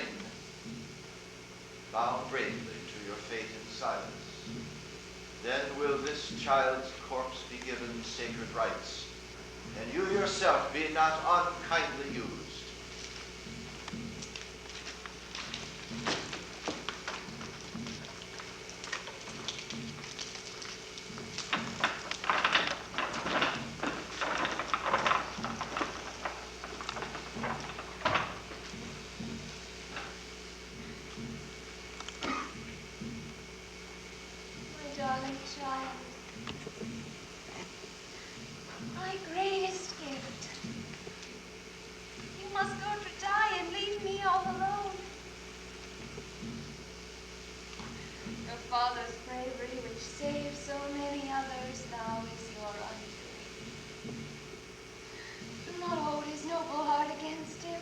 Bow bravely to your fate in silence. Then will this child's corpse be given sacred rites, and you yourself be not unkindly used. Darling child, my greatest gift. You must go to die and leave me all alone. Your father's bravery, which saved so many others, now is your undoing. Do not hold his noble heart against him.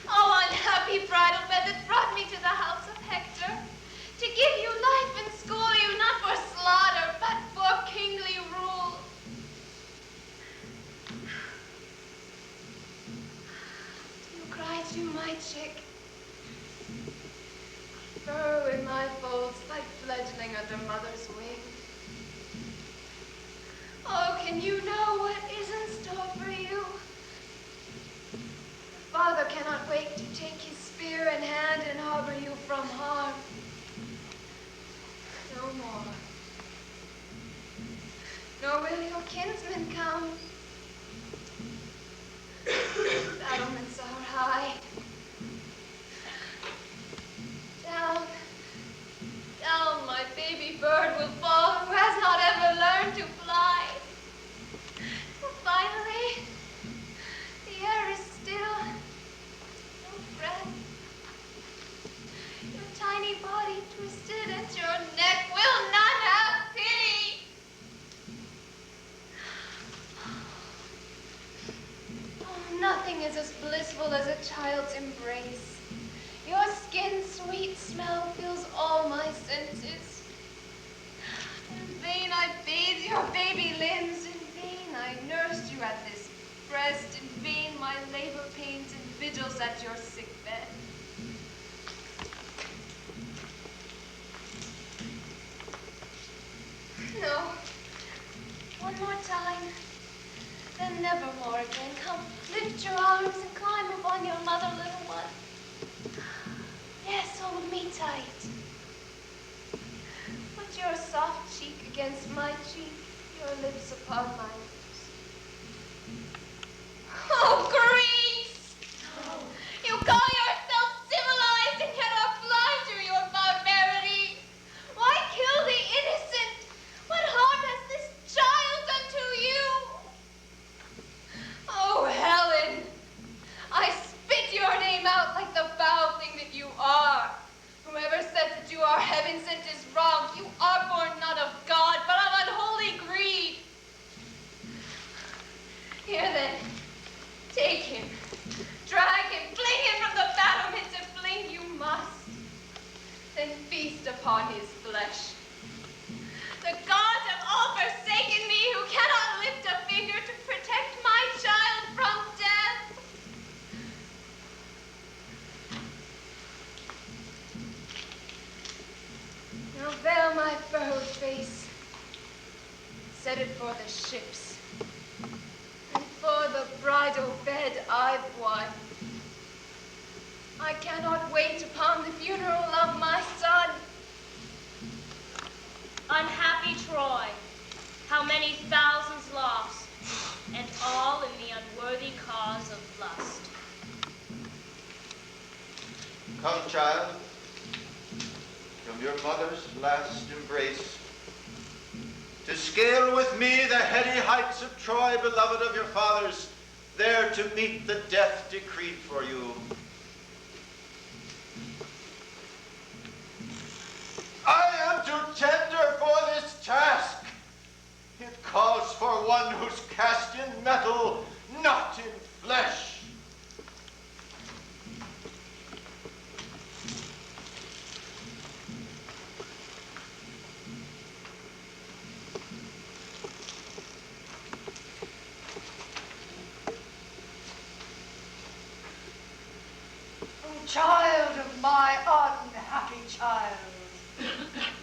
Oh, unhappy bridal bed that brought me to the house of Hector, to give you life and school you not for slaughter, but for kingly rule. You cry too, my chick. Burrow in my folds like fledgling under mother's wing. Oh, can you know what is in store for you? The father cannot wait to take his spear in hand and harbor you from harm. kinsmen come. Battlements are high. Down, down my baby bird will fall who has not ever learned to fly. Finally, the air is still, no breath. Your tiny body twisted and your neck will not have pity. Oh, nothing is as blissful as a child's embrace. Your skin's sweet smell fills all my senses. In vain I bathed your baby limbs. In vain I nursed you at this breast. In vain my labor pains and vigils at your sick bed. No. One more time. Then never more again. Come, lift your arms and climb upon your mother, little one. Yes, hold me tight. Put your soft cheek against my cheek, your lips upon my lips. Oh, Greece! You call yourself civilized and cannot fly through your barbarity. Why kill the innocent? What harm has this child done to you? Oh, Helen, I spit your name out like the foul thing that you are. Whoever says that you are heaven sent is wrong. You are born not of God, but of unholy greed. Here then, take him, drag him, fling him from the battlements if fling you must. Then feast upon his flesh. The gods have all forsaken me who cannot lift a finger to protect my child from death. Now veil my furrowed face, set it for the ships, and for the bridal bed I've won. I cannot wait upon the funeral of my son. Unhappy Troy, how many thousands lost, and all in the unworthy cause of lust. Come, child, from your mother's last embrace, to scale with me the heady heights of Troy, beloved of your fathers, there to meet the death decreed for you. I am too tender for this task. It calls for one who's cast in metal, not in flesh. Child of my unhappy child,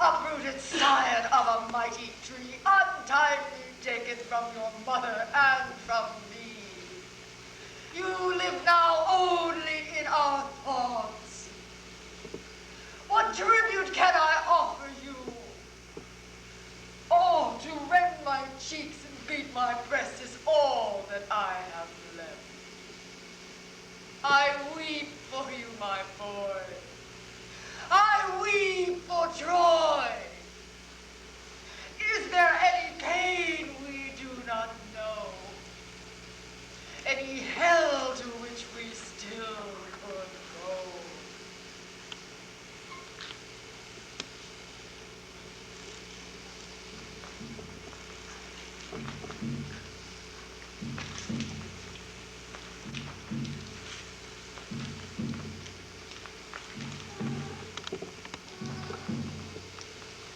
uprooted scion of a mighty tree, untimely taken from your mother and from me. You live now only in our thoughts. What tribute can I offer you? Oh, to rend my cheeks and beat my breast is all that I have left. I weep for you, my boy. I weep for Troy. Is there any pain we do not know? Any hell to which we still could go?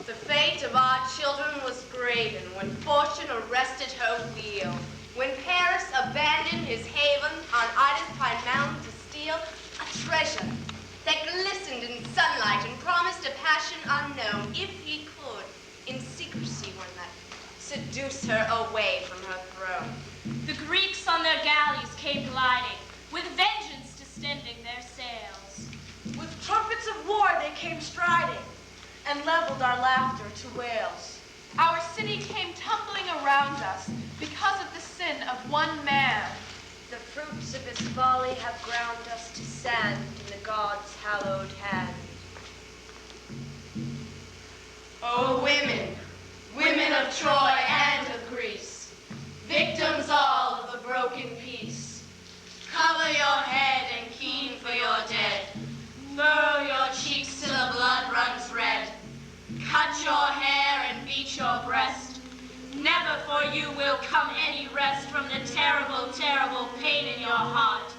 The fate of our children was graven when fortune arrested her wheel. When Paris abandoned his haven on Ida's Pine Mountain to steal a treasure that glistened in sunlight and promised a passion unknown, if he could, in secrecy one night, seduce her away from her throne. The Greeks on their galleys came gliding, with vengeance distending their sails. With trumpets of war they came striding, and leveled our laughter to wails. Our city came tumbling around us, because of the sin of one man. The fruits of his folly have ground us to sand in the gods' hallowed hand. O women, women of Troy and of Greece, victims all of the broken peace, cover your head and keen for your dead, furrow your cheeks till the blood runs red, cut your hair and beat your breast. Never for you will come any rest from the terrible, terrible pain in your heart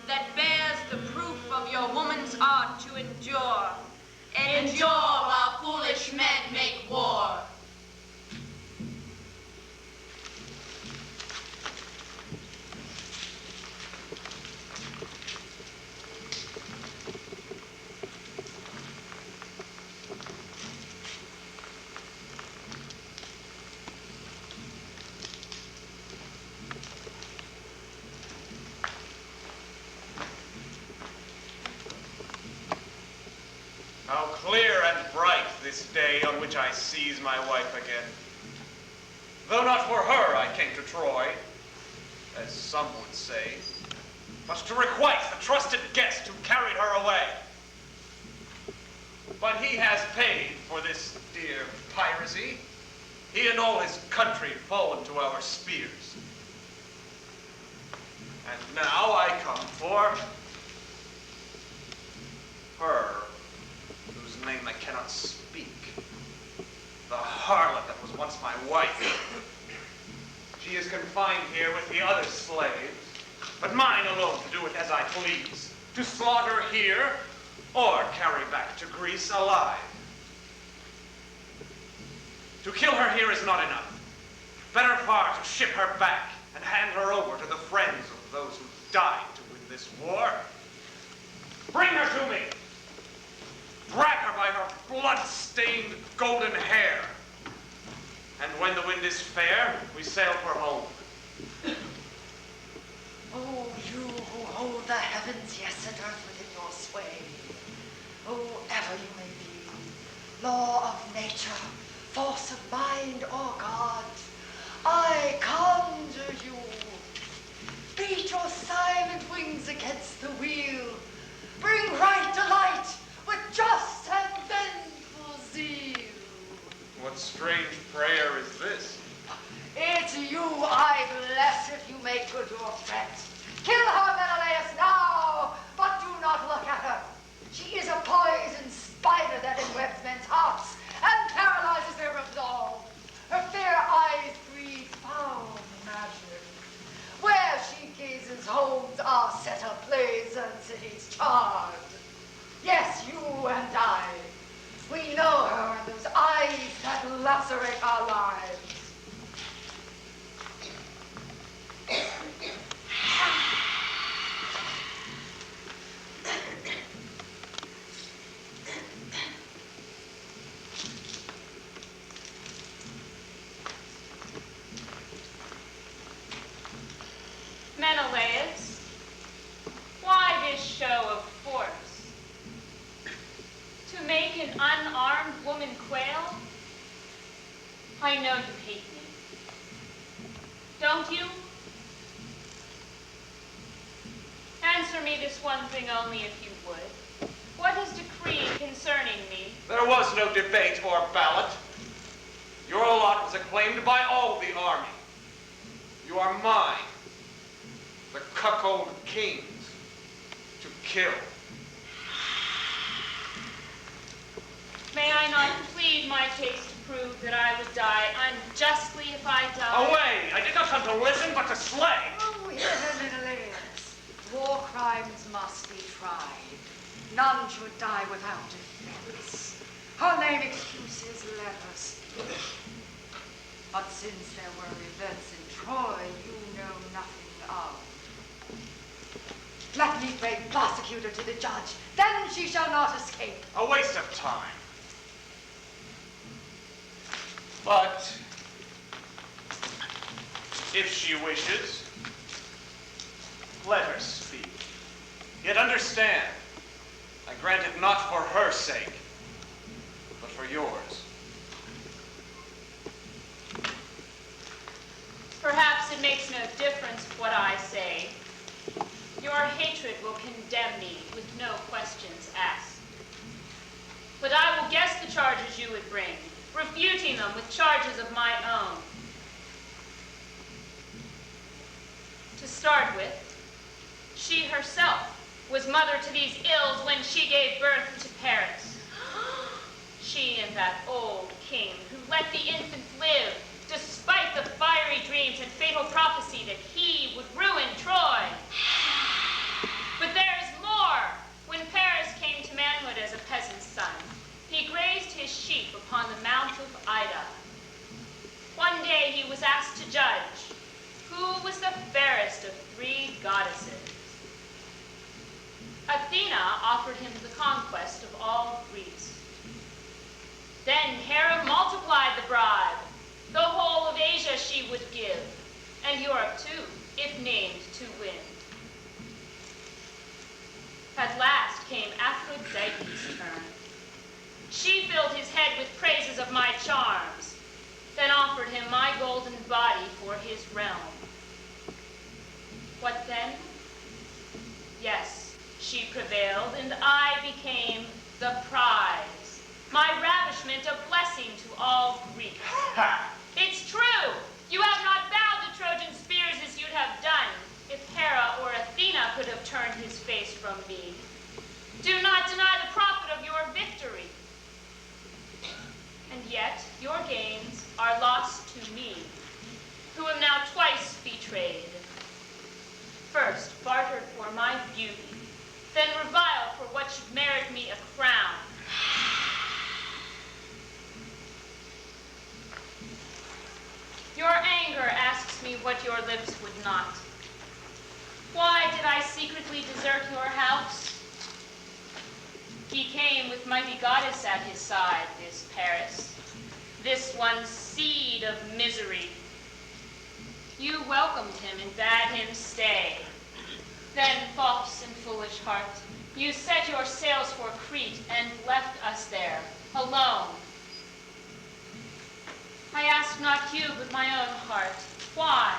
that bears the proof of your woman's art to endure. Endure while foolish men make war. How clear and bright this day on which I seize my wife again. Though not for her I came to Troy, as some would say, but to requite the trusted guest who carried her away. But he has paid for this dear piracy. He and all his country fallen to our spears. And now I come for her, whose name I cannot speak. The harlot that was once my wife. She is confined here with the other slaves, but mine alone to do with as I please, to slaughter here or carry back to Greece alive. To kill her here is not enough. Better far to ship her back and hand her over to the friends of those who died to win this war. Bring her to me. Drag her by her blood-stained golden hair. And when the wind is fair, we sail for home. Oh, you who hold the heavens, yes, and earth within your sway, whoever you may be, law of nature, force of mind or God, I conjure you, beat your silent wings against the wheel, bring right to light with just and vengeful zeal. What strange prayer is this? It's you I bless if you make good your threat. Kill her, Menelaus, now, but do not look at her. She is a poison spider that enwebs men's hearts and paralyzes their resolve. Her fair eyes breathe foul magic. Where she gazes, homes are set ablaze and cities charred. Yes, you and I, we know her and those eyes that lacerate our lives. Menelaus, why this show of force? To make an unarmed woman quail? I know you hate me. Don't you? Answer me this one thing only if you would. What is decreed concerning me? There was no debate or ballot. Your lot was acclaimed by all the army. You are mine, the cuckold kings, to kill. May I not plead my case to prove that I would die unjustly if I die? Away! I did not come to listen, but to slay. Oh, hear her, Menelaus. War crimes must be tried. None should die without defense. Her name excuses, let her speak. But since there were events in Troy you know nothing of, let me bring prosecutor to the judge, then she shall not escape. A waste of time. But if she wishes, let her speak. Yet understand, I grant it not for her sake, but for yours. Perhaps it makes no difference what I say. Your hatred will condemn me with no questions asked. But I will guess the charges you would bring, refuting them with charges of my own. To start with, she herself was mother to these ills when she gave birth to Paris. She and that old king who let the infant live, despite the fiery dreams and fatal prophecy that he would ruin Troy. But there is more. When Paris came to manhood as a peasant's son, he grazed his sheep upon the Mount of Ida. One day he was asked to judge who was the fairest of 3 goddesses. Athena offered him the conquest of all Greece. Then Hera multiplied the bribe. The whole of Asia she would give, and Europe too, if named to win. At last came Aphrodite's turn. She filled his head with praises of my charms, then offered him my golden body for his realm. What then? Yes, she prevailed, and I became the prize. My ravishment a blessing to all Greeks. It's true! You have not bowed the Trojan spears as you'd have done if Hera or Athena could have turned his face from me. Do not deny the profit of your victory. And yet, your gains are lost to me, who am now twice betrayed. First, bartered for my beauty, then reviled for what should merit me a crown. Your anger asks me what your lips would not. Why did I secretly desert your house? He came with mighty goddess at his side, this Paris, this one seed of misery. You welcomed him and bade him stay. Then, false and foolish heart, you set your sails for Crete and left us there, alone. I asked not you, but my own heart. Why?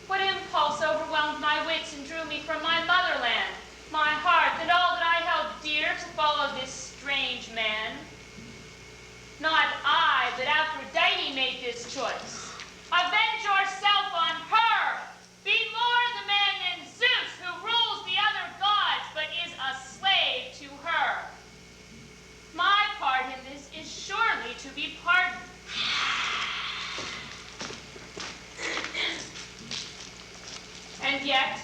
What impulse overwhelmed my wits and drew me from my motherland, my heart, and all that I held dear to follow this strange man? Not I, but Aphrodite made this choice. Avenge yourself on her! Be more the man than Zeus, who rules the other gods, but is a slave to her. My part in this is surely to be pardoned. And yet,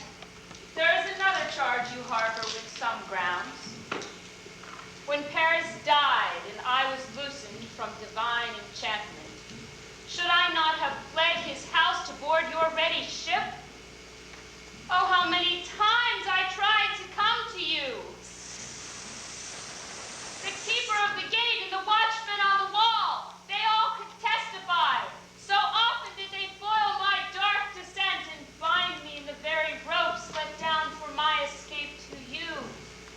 there is another charge you harbor with some grounds. When Paris died and I was loosened from divine enchantment, should I not have fled his house to board your ready ship? Oh, how many times I tried to come to you! The keeper of the gate and the watchman on the wall, they all could testify. So often did they foil my dark descent and bind me in the very ropes let down for my escape to you,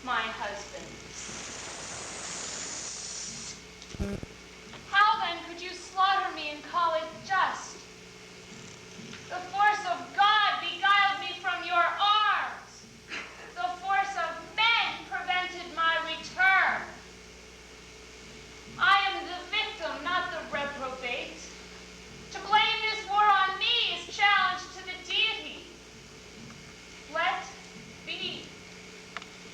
my husband. How then could you slaughter me and call it just? The force of God beguiled me from your arms. The force of men prevented my return. I am the victim, not the reprobate. To blame this war on me is challenge to the deity. Let be.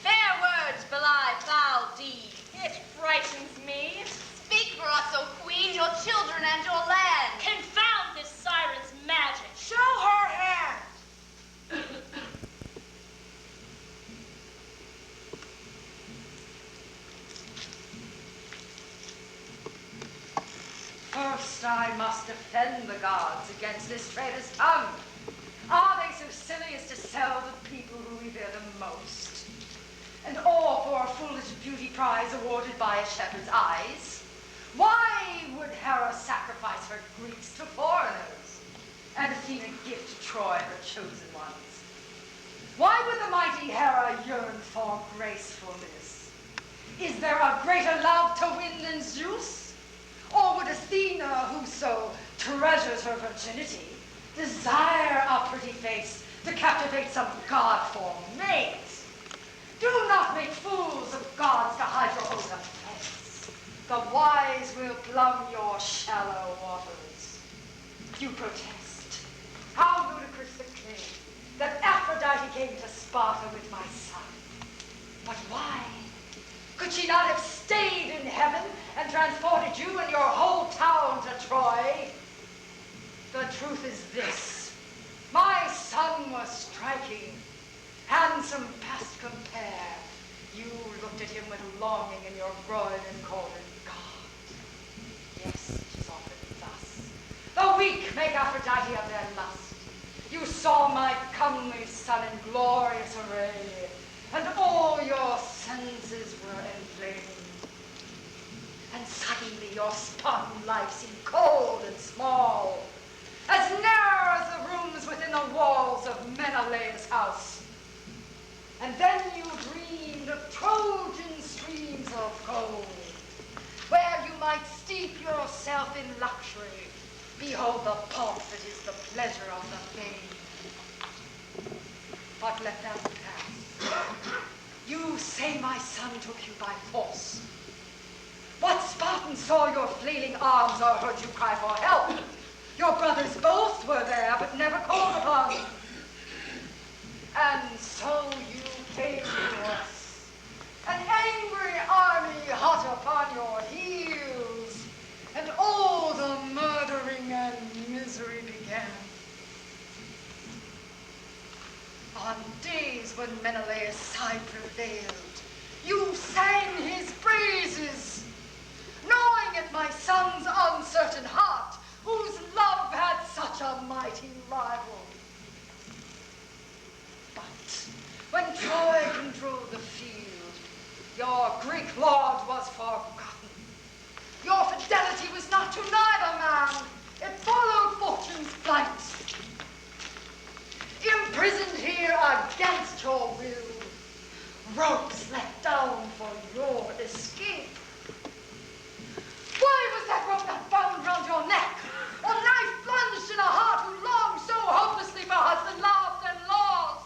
Fair words belie foul deed. It frightens me. Speak for us, O queen, your children and your land. Confound this siren's magic. Show her hand. First I must defend the gods against this traitor's tongue. Are they so silly as to sell the people who revere them most? And all for a foolish beauty prize awarded by a shepherd's eyes? Why would Hera sacrifice her Greeks to foreigners, and Athena give to Troy her chosen ones? Why would the mighty Hera yearn for gracefulness? Is there a greater love to win than Zeus? Or would Athena, who so treasures her virginity, desire a pretty face to captivate some god-formed mate. Do not make fools of gods to hide your own offense. The wise will plumb your shallow waters. You protest. How ludicrous the claim that Aphrodite came to Sparta with my son. But why? Could she not have stayed in heaven and transported you and your whole town to Troy? The truth is this. My son was striking, handsome past compare. You looked at him with longing in your groin and called him God. Yes, it is often thus. The weak make Aphrodite of their lust. You saw my comely son in glorious array, and all your senses were inflamed. And suddenly your Spartan life seemed cold and small, as narrow as the rooms within the walls of Menelaus' house. And then you dreamed of Trojan streams of gold, where you might steep yourself in luxury. Behold the pomp that is the pleasure of the famed. But let that pass. You say my son took you by force. What Spartan saw your flailing arms or heard you cry for help? Your brothers both were there, but never called upon. And so you came to us, an angry army hot upon your heels, and all the murdering and misery began. On days when Menelaus' side prevailed, you sang his praises, gnawing at my son's uncertain heart, whose love had such a mighty rival. But when Troy controlled the field, your Greek lord was forgotten. Your fidelity was not to neither man. It followed fortune's flight. Imprisoned here against your will, ropes let down for your escape. Why was that rope not bound round your neck, or knife plunged in a heart who longed so hopelessly for husband loved and lost?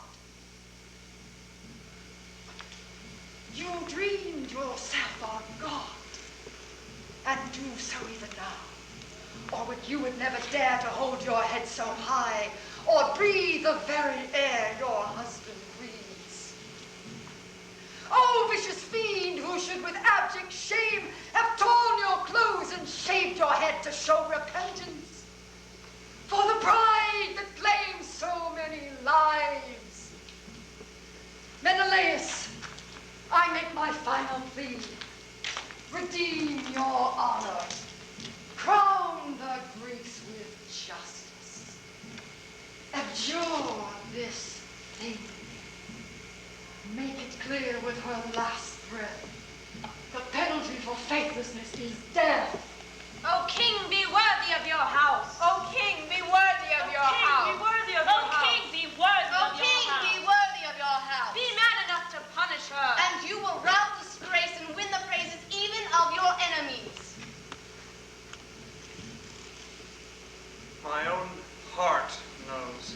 You dreamed yourself a god, and do so even now, or you would never dare to hold your head so high, or breathe the very air your husband breathes. Oh, vicious fiend, who should with abject shame have torn your clothes and shaved your head to show repentance for the pride that claims so many lives. Menelaus, I make my final plea. Redeem your honor. Crown the Greeks with justice. Abjure this thing. Make it clear with her last breath. The penalty for faithlessness is death. O king, be worthy of your house. O king, be worthy of your house. Be worthy of your house. king, be worthy O of your king, house. be worthy of your house. Be man enough to punish her. And you will rout disgrace and win the praises even of your enemies. My own heart knows.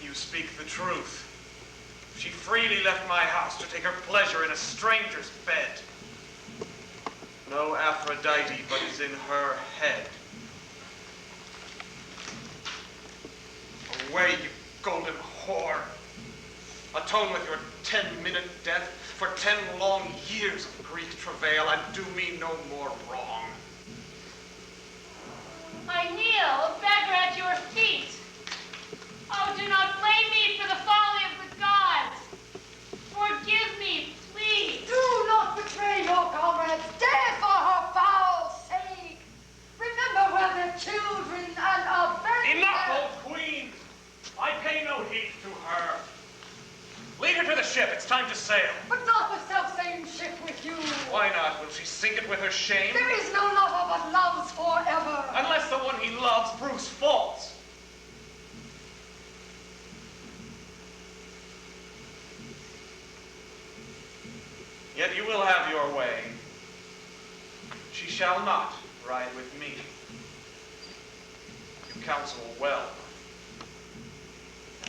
You speak the truth. She freely left my house to take her pleasure in a stranger's bed. No Aphrodite but is in her head. Away, you golden whore. Atone with your 10-minute death for 10 long years of Greek travail, and do me no more wrong. I kneel, a beggar at your feet. Oh, do not blame me for the folly of the gods. Forgive me, please. Do not betray your comrades, dead for her foul sake. Remember where their children and avenge Enough, them. old queen! I pay no heed to her. Lead her to the ship. It's time to sail. But not the self-same ship with you. Why not? Will she sink it with her shame? There is no lover but loves forever. Unless the one he loves proves false. Yet you will have your way. She shall not ride with me. You counsel well.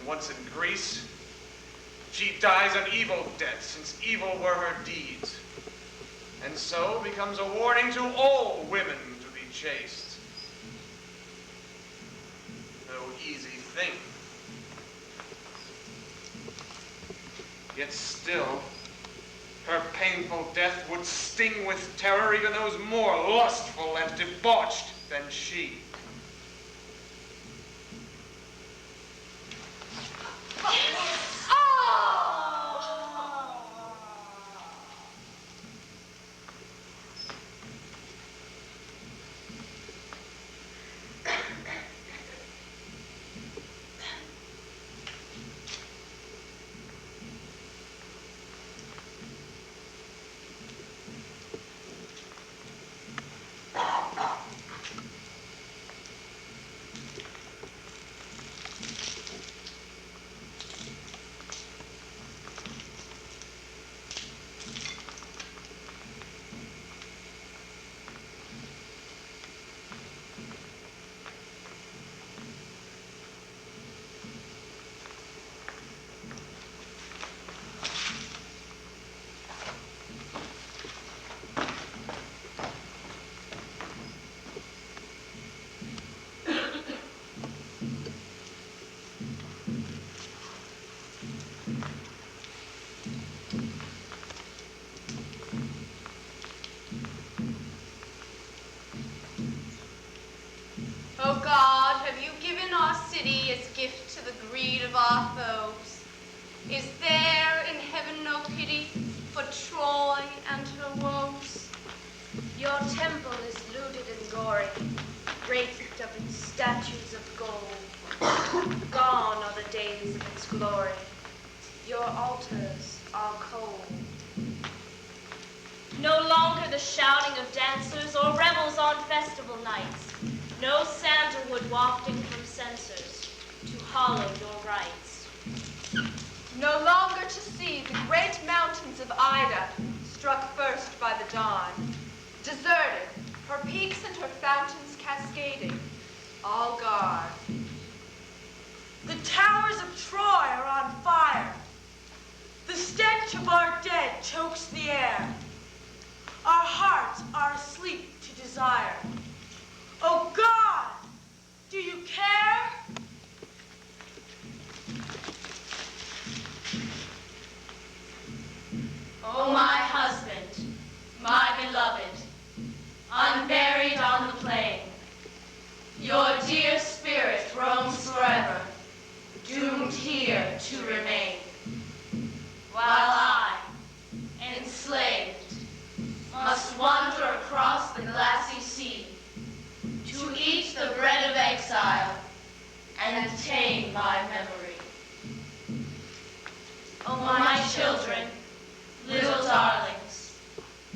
once in Greece. She dies an evil death, since evil were her deeds, and so becomes a warning to all women to be chaste. No easy thing. Yet still, her painful death would sting with terror even those more lustful and debauched than she. O God, have you given our city as gift to the greed of our foes? Is there in heaven no pity for Troy and her woes? Your temple is looted and gory, raked of its statues of gold. Gone are the days of its glory. Your altars are cold. No longer the shouting of dancers or revels on festival nights. No sandalwood wafting from censers to hollow your rites. No longer to see the great mountains of Ida, struck first by the dawn. Deserted, her peaks and her fountains cascading, all gone. The towers of Troy are on fire. The stench of our dead chokes the air. Our hearts are asleep to desire. Oh God, do you care? O my husband, my beloved, unburied on the plain, your dear spirit roams forever, doomed here to remain, while I, enslaved, must wander across the glassy sea to eat the bread of exile and tame my memory. O my children, little darlings,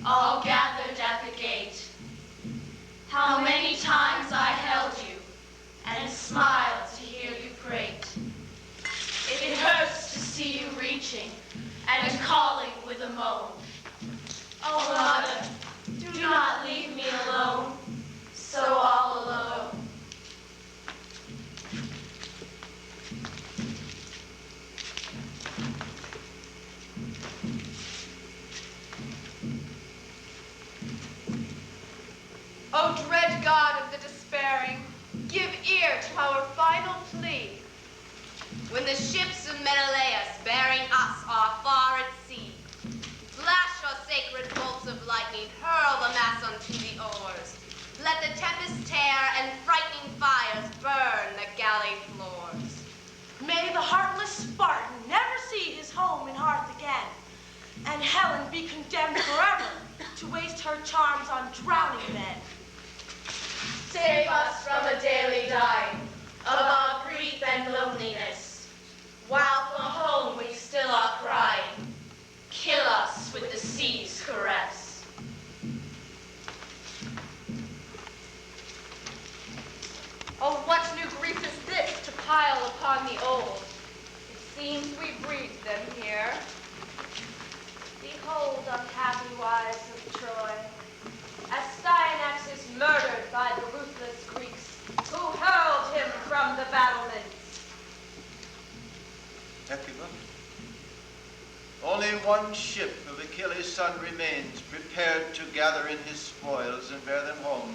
all gathered at the gate, how many times I held you and smiled to hear you prate. It hurts to see you reaching and calling with a moan. Oh, mother, do not leave me alone, so all alone. O dread God of the despairing, give ear to our final plea. When the ships of Menelaus bearing us are far at sea, flash your sacred bolts of lightning, hurl the mass unto the oars. Let the tempest tear and frightening fires burn the galley floors. May the heartless Spartan never see his home and hearth again, and Helen be condemned forever to waste her charms on drowning men. Save us from a daily dying of our grief and loneliness, while from home we still are crying. Kill us with the sea's caress. Oh, what new grief is this to pile upon the old? It seems we breed them here. Behold, unhappy wives of Troy, Astyanax is murdered by the ruthless Greeks who hurled him from the battlements. one ship of Achilles' son remains, prepared to gather in his spoils and bear them home.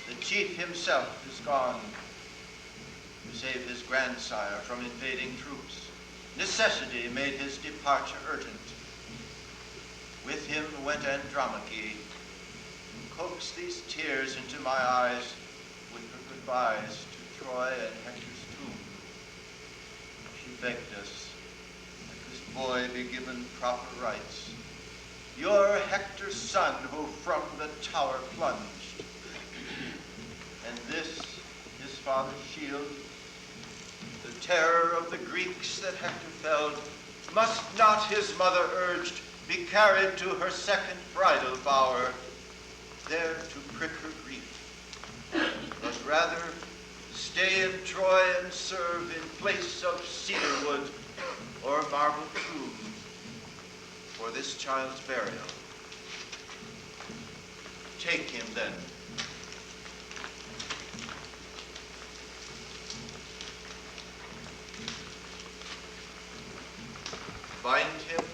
The chief himself is gone to save his grandsire from invading troops. Necessity made his departure urgent. With him went Andromache, who coaxed these tears into my eyes with her goodbyes to Troy and Hector's tomb. She begged us that this boy be given proper rights. Your Hector's son who from the tower plunged, and this his father's shield, the terror of the Greeks that Hector felled, must not, his mother urged, be carried to her second bridal bower, there to prick her grief, but rather stay in Troy and serve in place of cedar wood or marble tomb for this child's burial. Take him then. Bind him,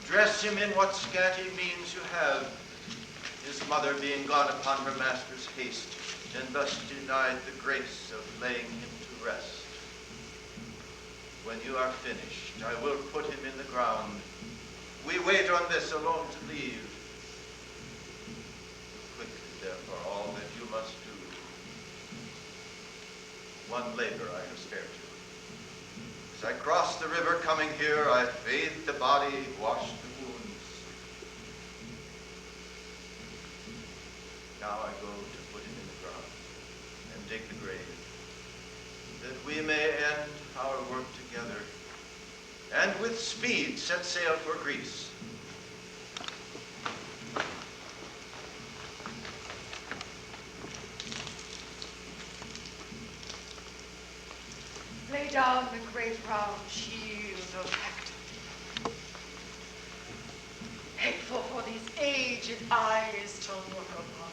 dress him in what scanty means you have, his mother being gone upon her master's haste, and thus denied the grace of laying him to rest. When you are finished, I will put him in the ground. We wait on this alone to leave. Quickly, therefore, all that you must do. One labor I have spared you. As I crossed the river coming here, I bathed the body, washed the wounds. Now I go to put him in the ground and dig the grave, that we may end our work together, and with speed set sail for Greece. Lay down the great round shield of Hector. Hateful for these aged eyes to look upon.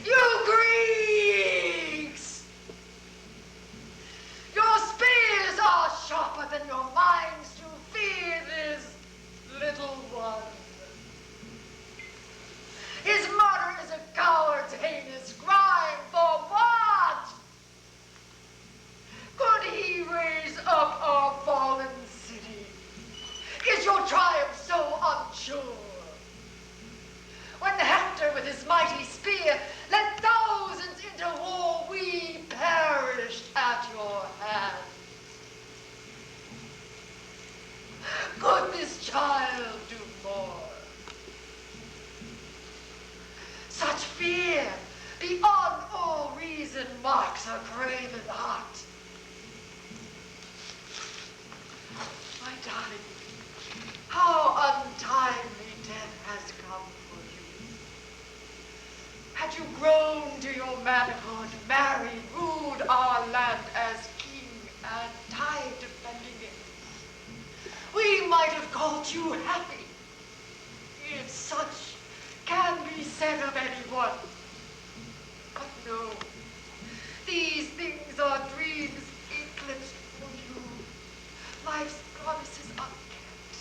You Greeks! Your spears are sharper than your minds to fear this little one. His murder is a coward's heinous crime. For what? Could he raise up our fallen city? Is your triumph so unsure? When Hector with his mighty spear led thousands into war, we perished at your hand. Could this child do more? Such fear, beyond all reason, marks a craven heart. My darling, how untimely death has come for you. Had you grown to your manhood, married, ruled our land as king, and died defending it, we might have called you happy, if such can be said of anyone. But no, these things are dreams eclipsed for you. Life's promises unkept.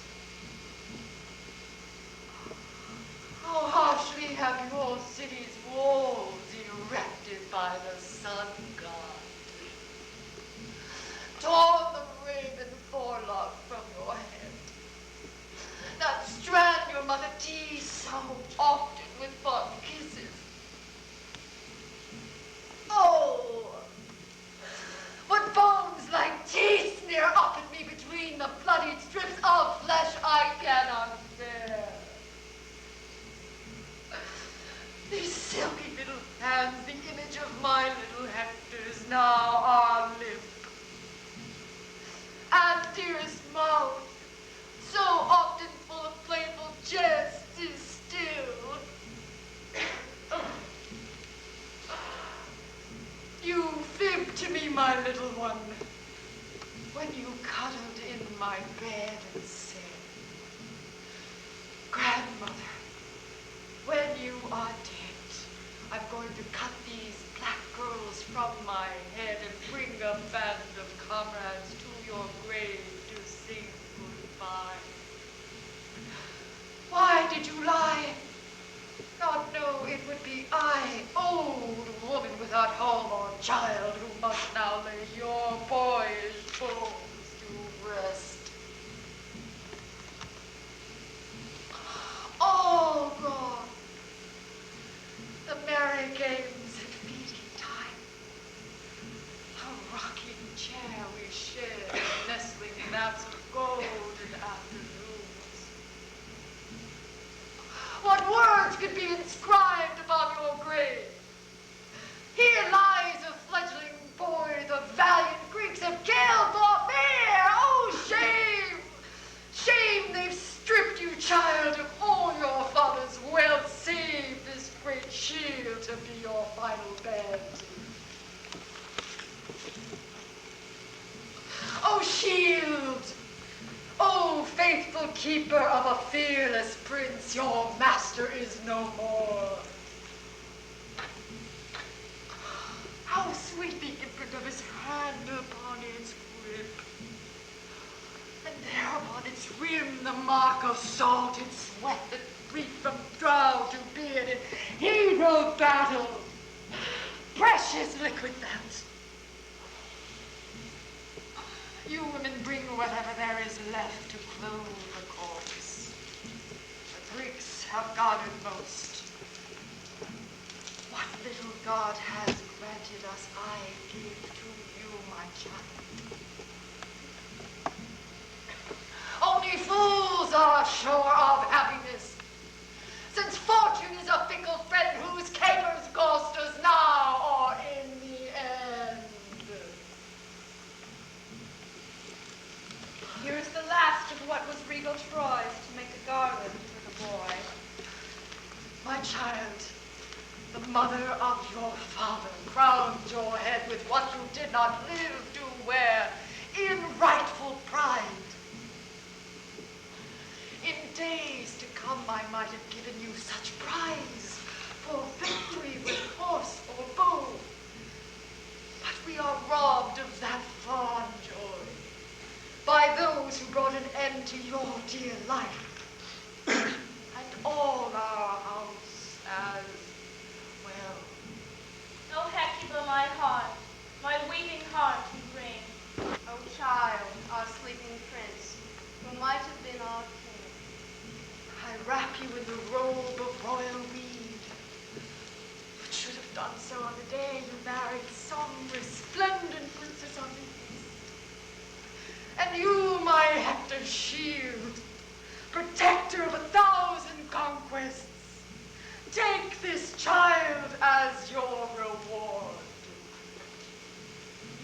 How harshly have your city's walls erected by the sun god. Torn the raven forelock from your head. That strand your mother teased so often with fond kisses. Oh, what bones like teeth sneer up at me between the bloodied strips of flesh I cannot bear. These silky little hands, the image of my little Hector's, now are limp. And dearest mouth, so often full of playful jest, is still. You fibbed to me, my little one, when you cuddled in my bed and said, Grandmother, when you are dead, I'm going to cut these black curls from my head and bring a band of comrades to child who must now lay your boyish bones to rest. All gone. The merry games at feeding time. A rocking chair we shared, nestling naps of gold in afternoons. What words could be inscribed above your grave? Here lies a fledgling boy the valiant Greeks have killed for fear. Oh, shame! Shame they've stripped you, child, of all your father's wealth, save this great shield to be your final bed. Oh, shield! Oh, faithful keeper of a fearless prince, your master is no more. How sweet the imprint of his hand upon its grip. And there upon its rim the mark of salted sweat that reeked from brow to beard in heat of battle. Precious liquid that. You women bring whatever there is left to clothe the corpse. The Greeks have guarded most. What little God has granted us, I give to you, my child. Only fools are sure of happiness, since fortune is a fickle friend whose capers ghost us now or in the end. Here's the last of what was regal Troy's to make a garland for the boy. My child, the mother of your father crowned your head with what you did not live to wear in rightful pride. In days to come I might have given you such prize for victory with horse or bow. But we are robbed of that fond joy by those who brought an end to your dear life. And all our house as well. O Hecuba, my heart, my weeping heart you bring. O child, our sleeping prince, who might have been our king. I wrap you in the robe of royal weed, which should have done so on the day you married some resplendent princess of the East. And you, my Hector's shield, protector of 1,000 conquests, take this child as your reward.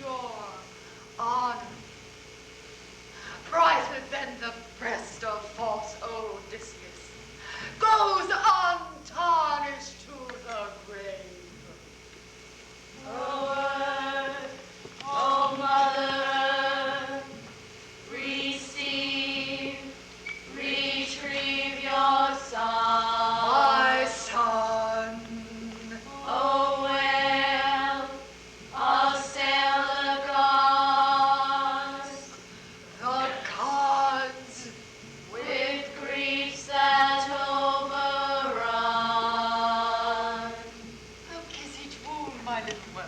Your honor, brighter than the breast of false Odysseus, goes untarnished to the grave. O earth, O mother, receive, retrieve your son. My son. O well, assail the gods The gods. with griefs that overrun. Oh, kiss each wound, my little one,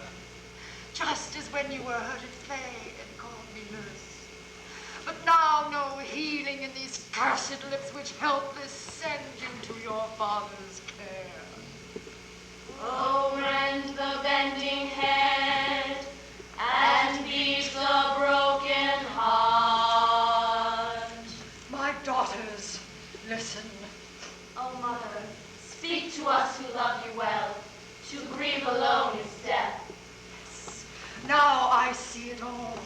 just as when you were hurt at play and called me nurse. But now no healing in these cursed lips which helpless send you to your father's care. O rend the bending head and beat the broken heart. My daughters, listen. O mother, speak to us who love you well. To grieve alone is death. Now I see it all,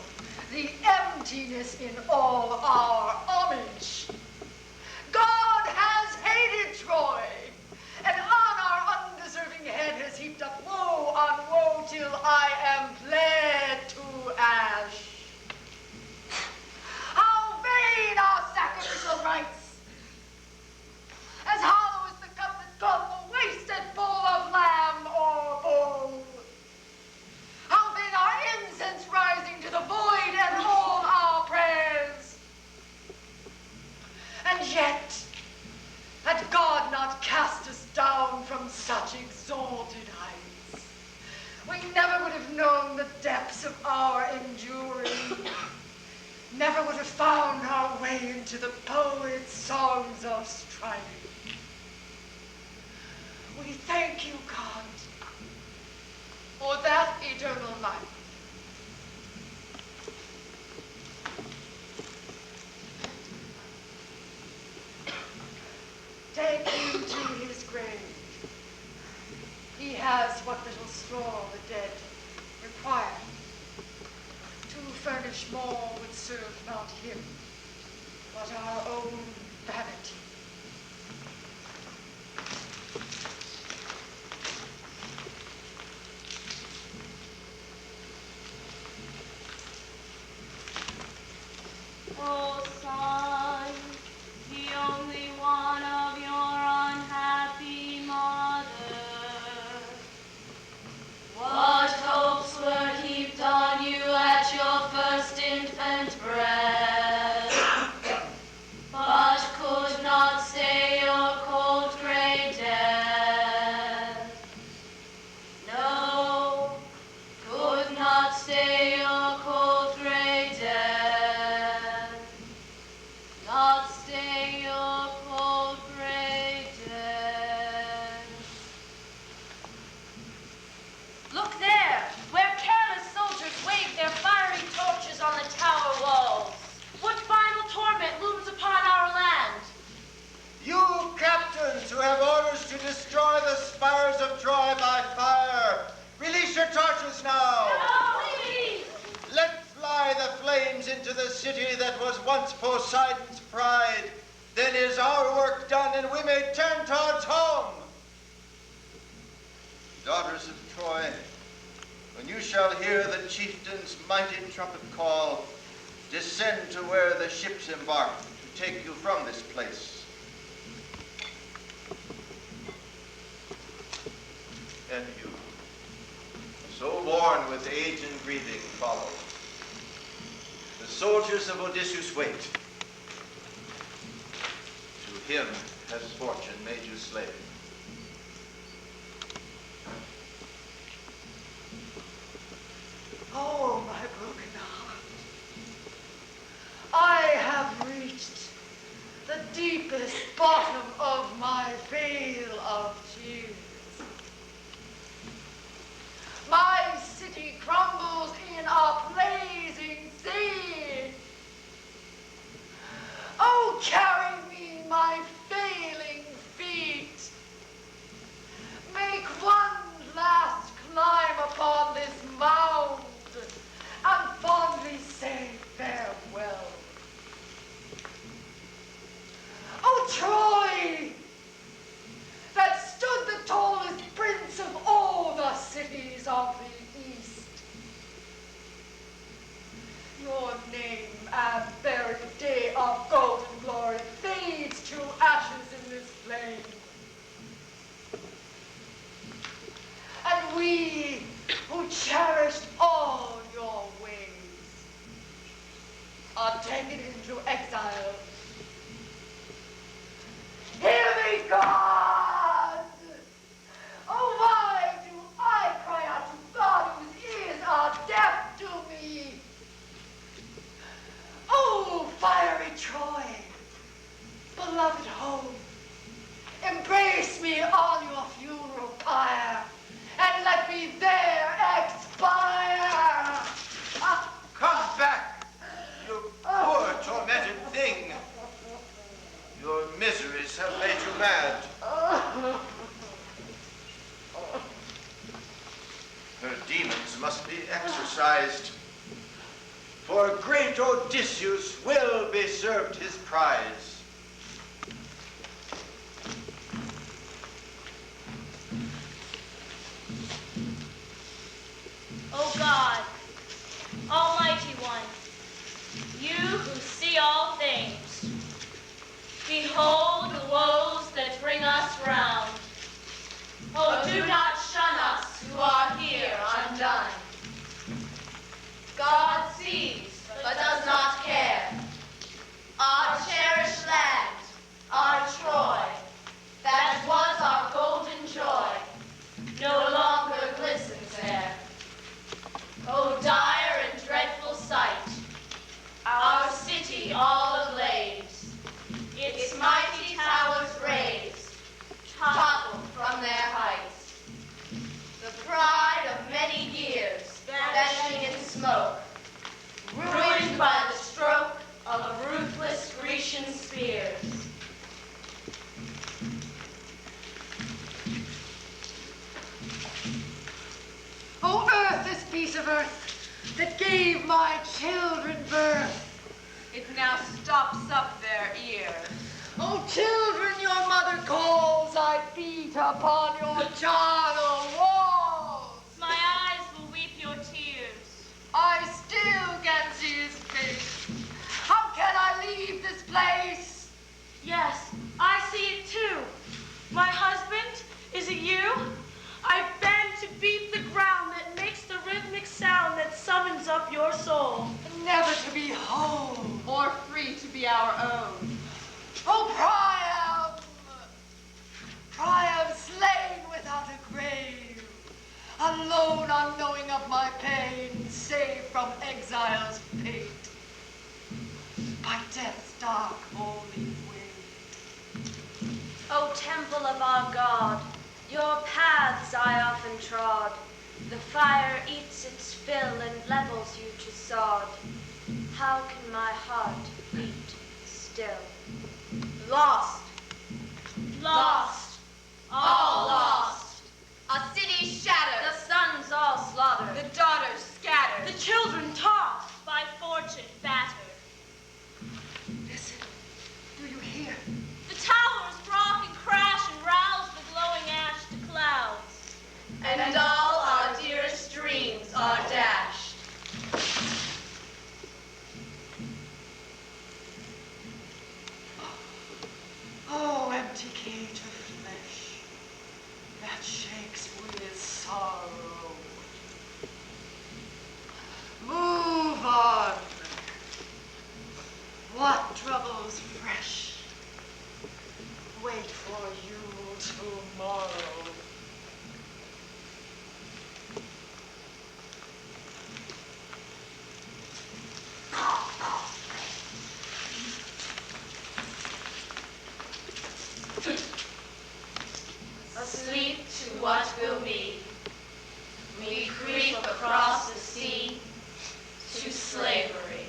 the emptiness in all our homage. God has hated Troy, and on our undeserving head has heaped up woe on woe till I am bled to ash. How vain are sacrificial rites! As hollow as the cup that called the wasted bowl of lamb or bull. How vain our incense rising to the void and all our prayers. And yet, had God not cast us down from such exalted heights, we never would have known the depths of our enduring. Never would have found our way into the poet's songs of strife. We thank you, God, for that eternal life. Take him to his grave. He has what little straw the dead require. To furnish more would serve not him, but our own vanity. Oh, son, the only one of your unhappy mother. What hopes were heaped on you at your first infant breath, but could not stay your cold gray death. No, could not stay your cold gray death. Not stay your cold gray death. Look there, where careless soldiers wave their fiery torches on the tower walls. What final torment looms upon our land? You captains who have orders to destroy the spires of Troy by fire, release your torches now. Oh, please! Let fly the flames into the city that was once Poseidon's pride. Then is our work done and we may turn towards home. Daughters of Troy, when you shall hear the chieftain's mighty trumpet call, descend to where the ships embark to take you from this place. And you, so worn with age and grieving, follow. The soldiers of Odysseus wait. To him has fortune made you slave. Oh, my broken heart. I have reached the deepest bottom of my vale of tears. My city crumbles in a blazing sea. Oh, carry me, my failing feet. Make one last climb upon this mound and fondly say farewell. Oh, Troy, that stood the tallest prince of all the cities of the East. Your name and very day of golden glory fades to ashes in this flame. And we who cherished all your ways are taken into exile. Hear me, God! Oh, why do I cry out to God whose ears are deaf to me? Oh, fiery Troy, beloved home, embrace me on your funeral pyre, and let me there expire. Come back, you poor tormented thing. Your miseries have made you mad. Her demons must be exorcised, for great Odysseus will be served his prize. O God, Almighty One, you who see all things, behold the woes that bring us round. Oh, do not shun us who are here undone. God sees, but does not care. Our cherished of earth that gave my children birth. It now stops up their ears. Oh, children, your mother calls, I beat upon your charnel walls. My eyes will weep your tears. I still can see his face. How can I leave this place? Yes, I see it too. My husband, is it you? I've been to beat the ground that makes the rhythmic sound that summons up your soul. Never to be home. Or free to be our own. Oh, Priam! Priam slain without a grave. Alone, unknowing of my pain, saved from exile's fate. By death's dark holy way. O temple of our God, your paths I often trod. The fire eats its fill and levels you to sod. How can my heart beat still? Lost. Lost. All lost. A city shattered. The sons all slaughtered. The daughters scattered. The children tossed. By fortune battered. Listen, do you hear? The towers rock and crash and rouse the glowing ash to clouds. And all our dearest dreams are dashed. Oh, empty cage of flesh that shakes with sorrow. Move on. What troubles fresh? Wait for you tomorrow. Asleep to what will be. We creep across the sea to slavery.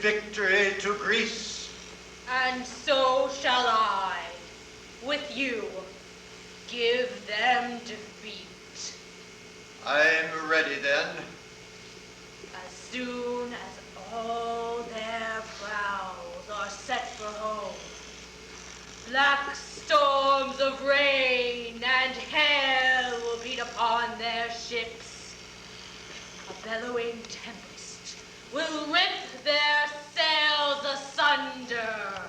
Victory to Greece. And so shall I, with you, give them defeat. I'm ready then. As soon as all their prows are set for home, black storms of rain and hail will beat upon their ships. A bellowing tempest will rip their sails asunder.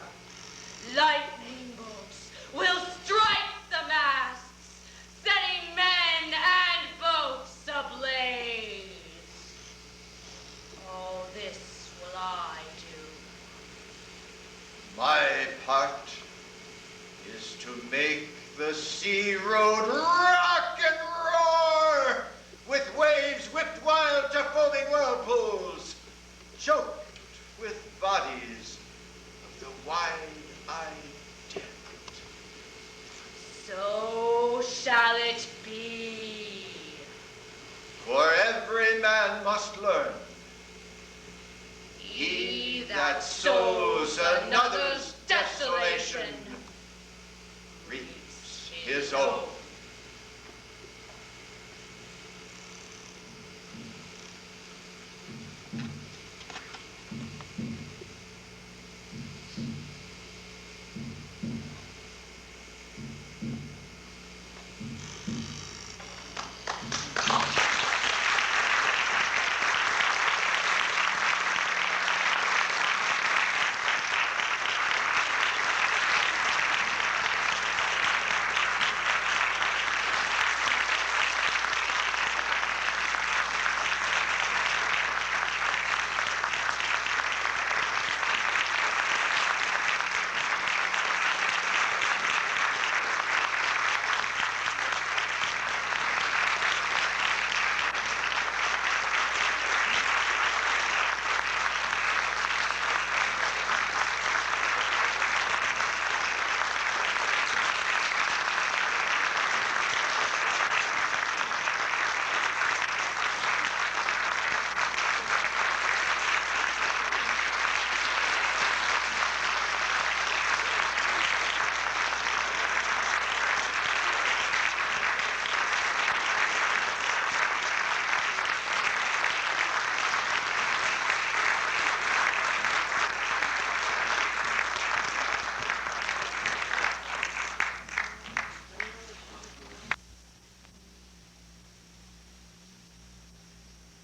Lightning bolts will strike the masts, setting men and boats ablaze. All this will I do. My part is to make the sea road rock and roar, with waves whipped wild to foaming whirlpools, choked with bodies of the wide-eyed dead. So shall it be. For every man must learn, he that sows another's desolation reaps his own.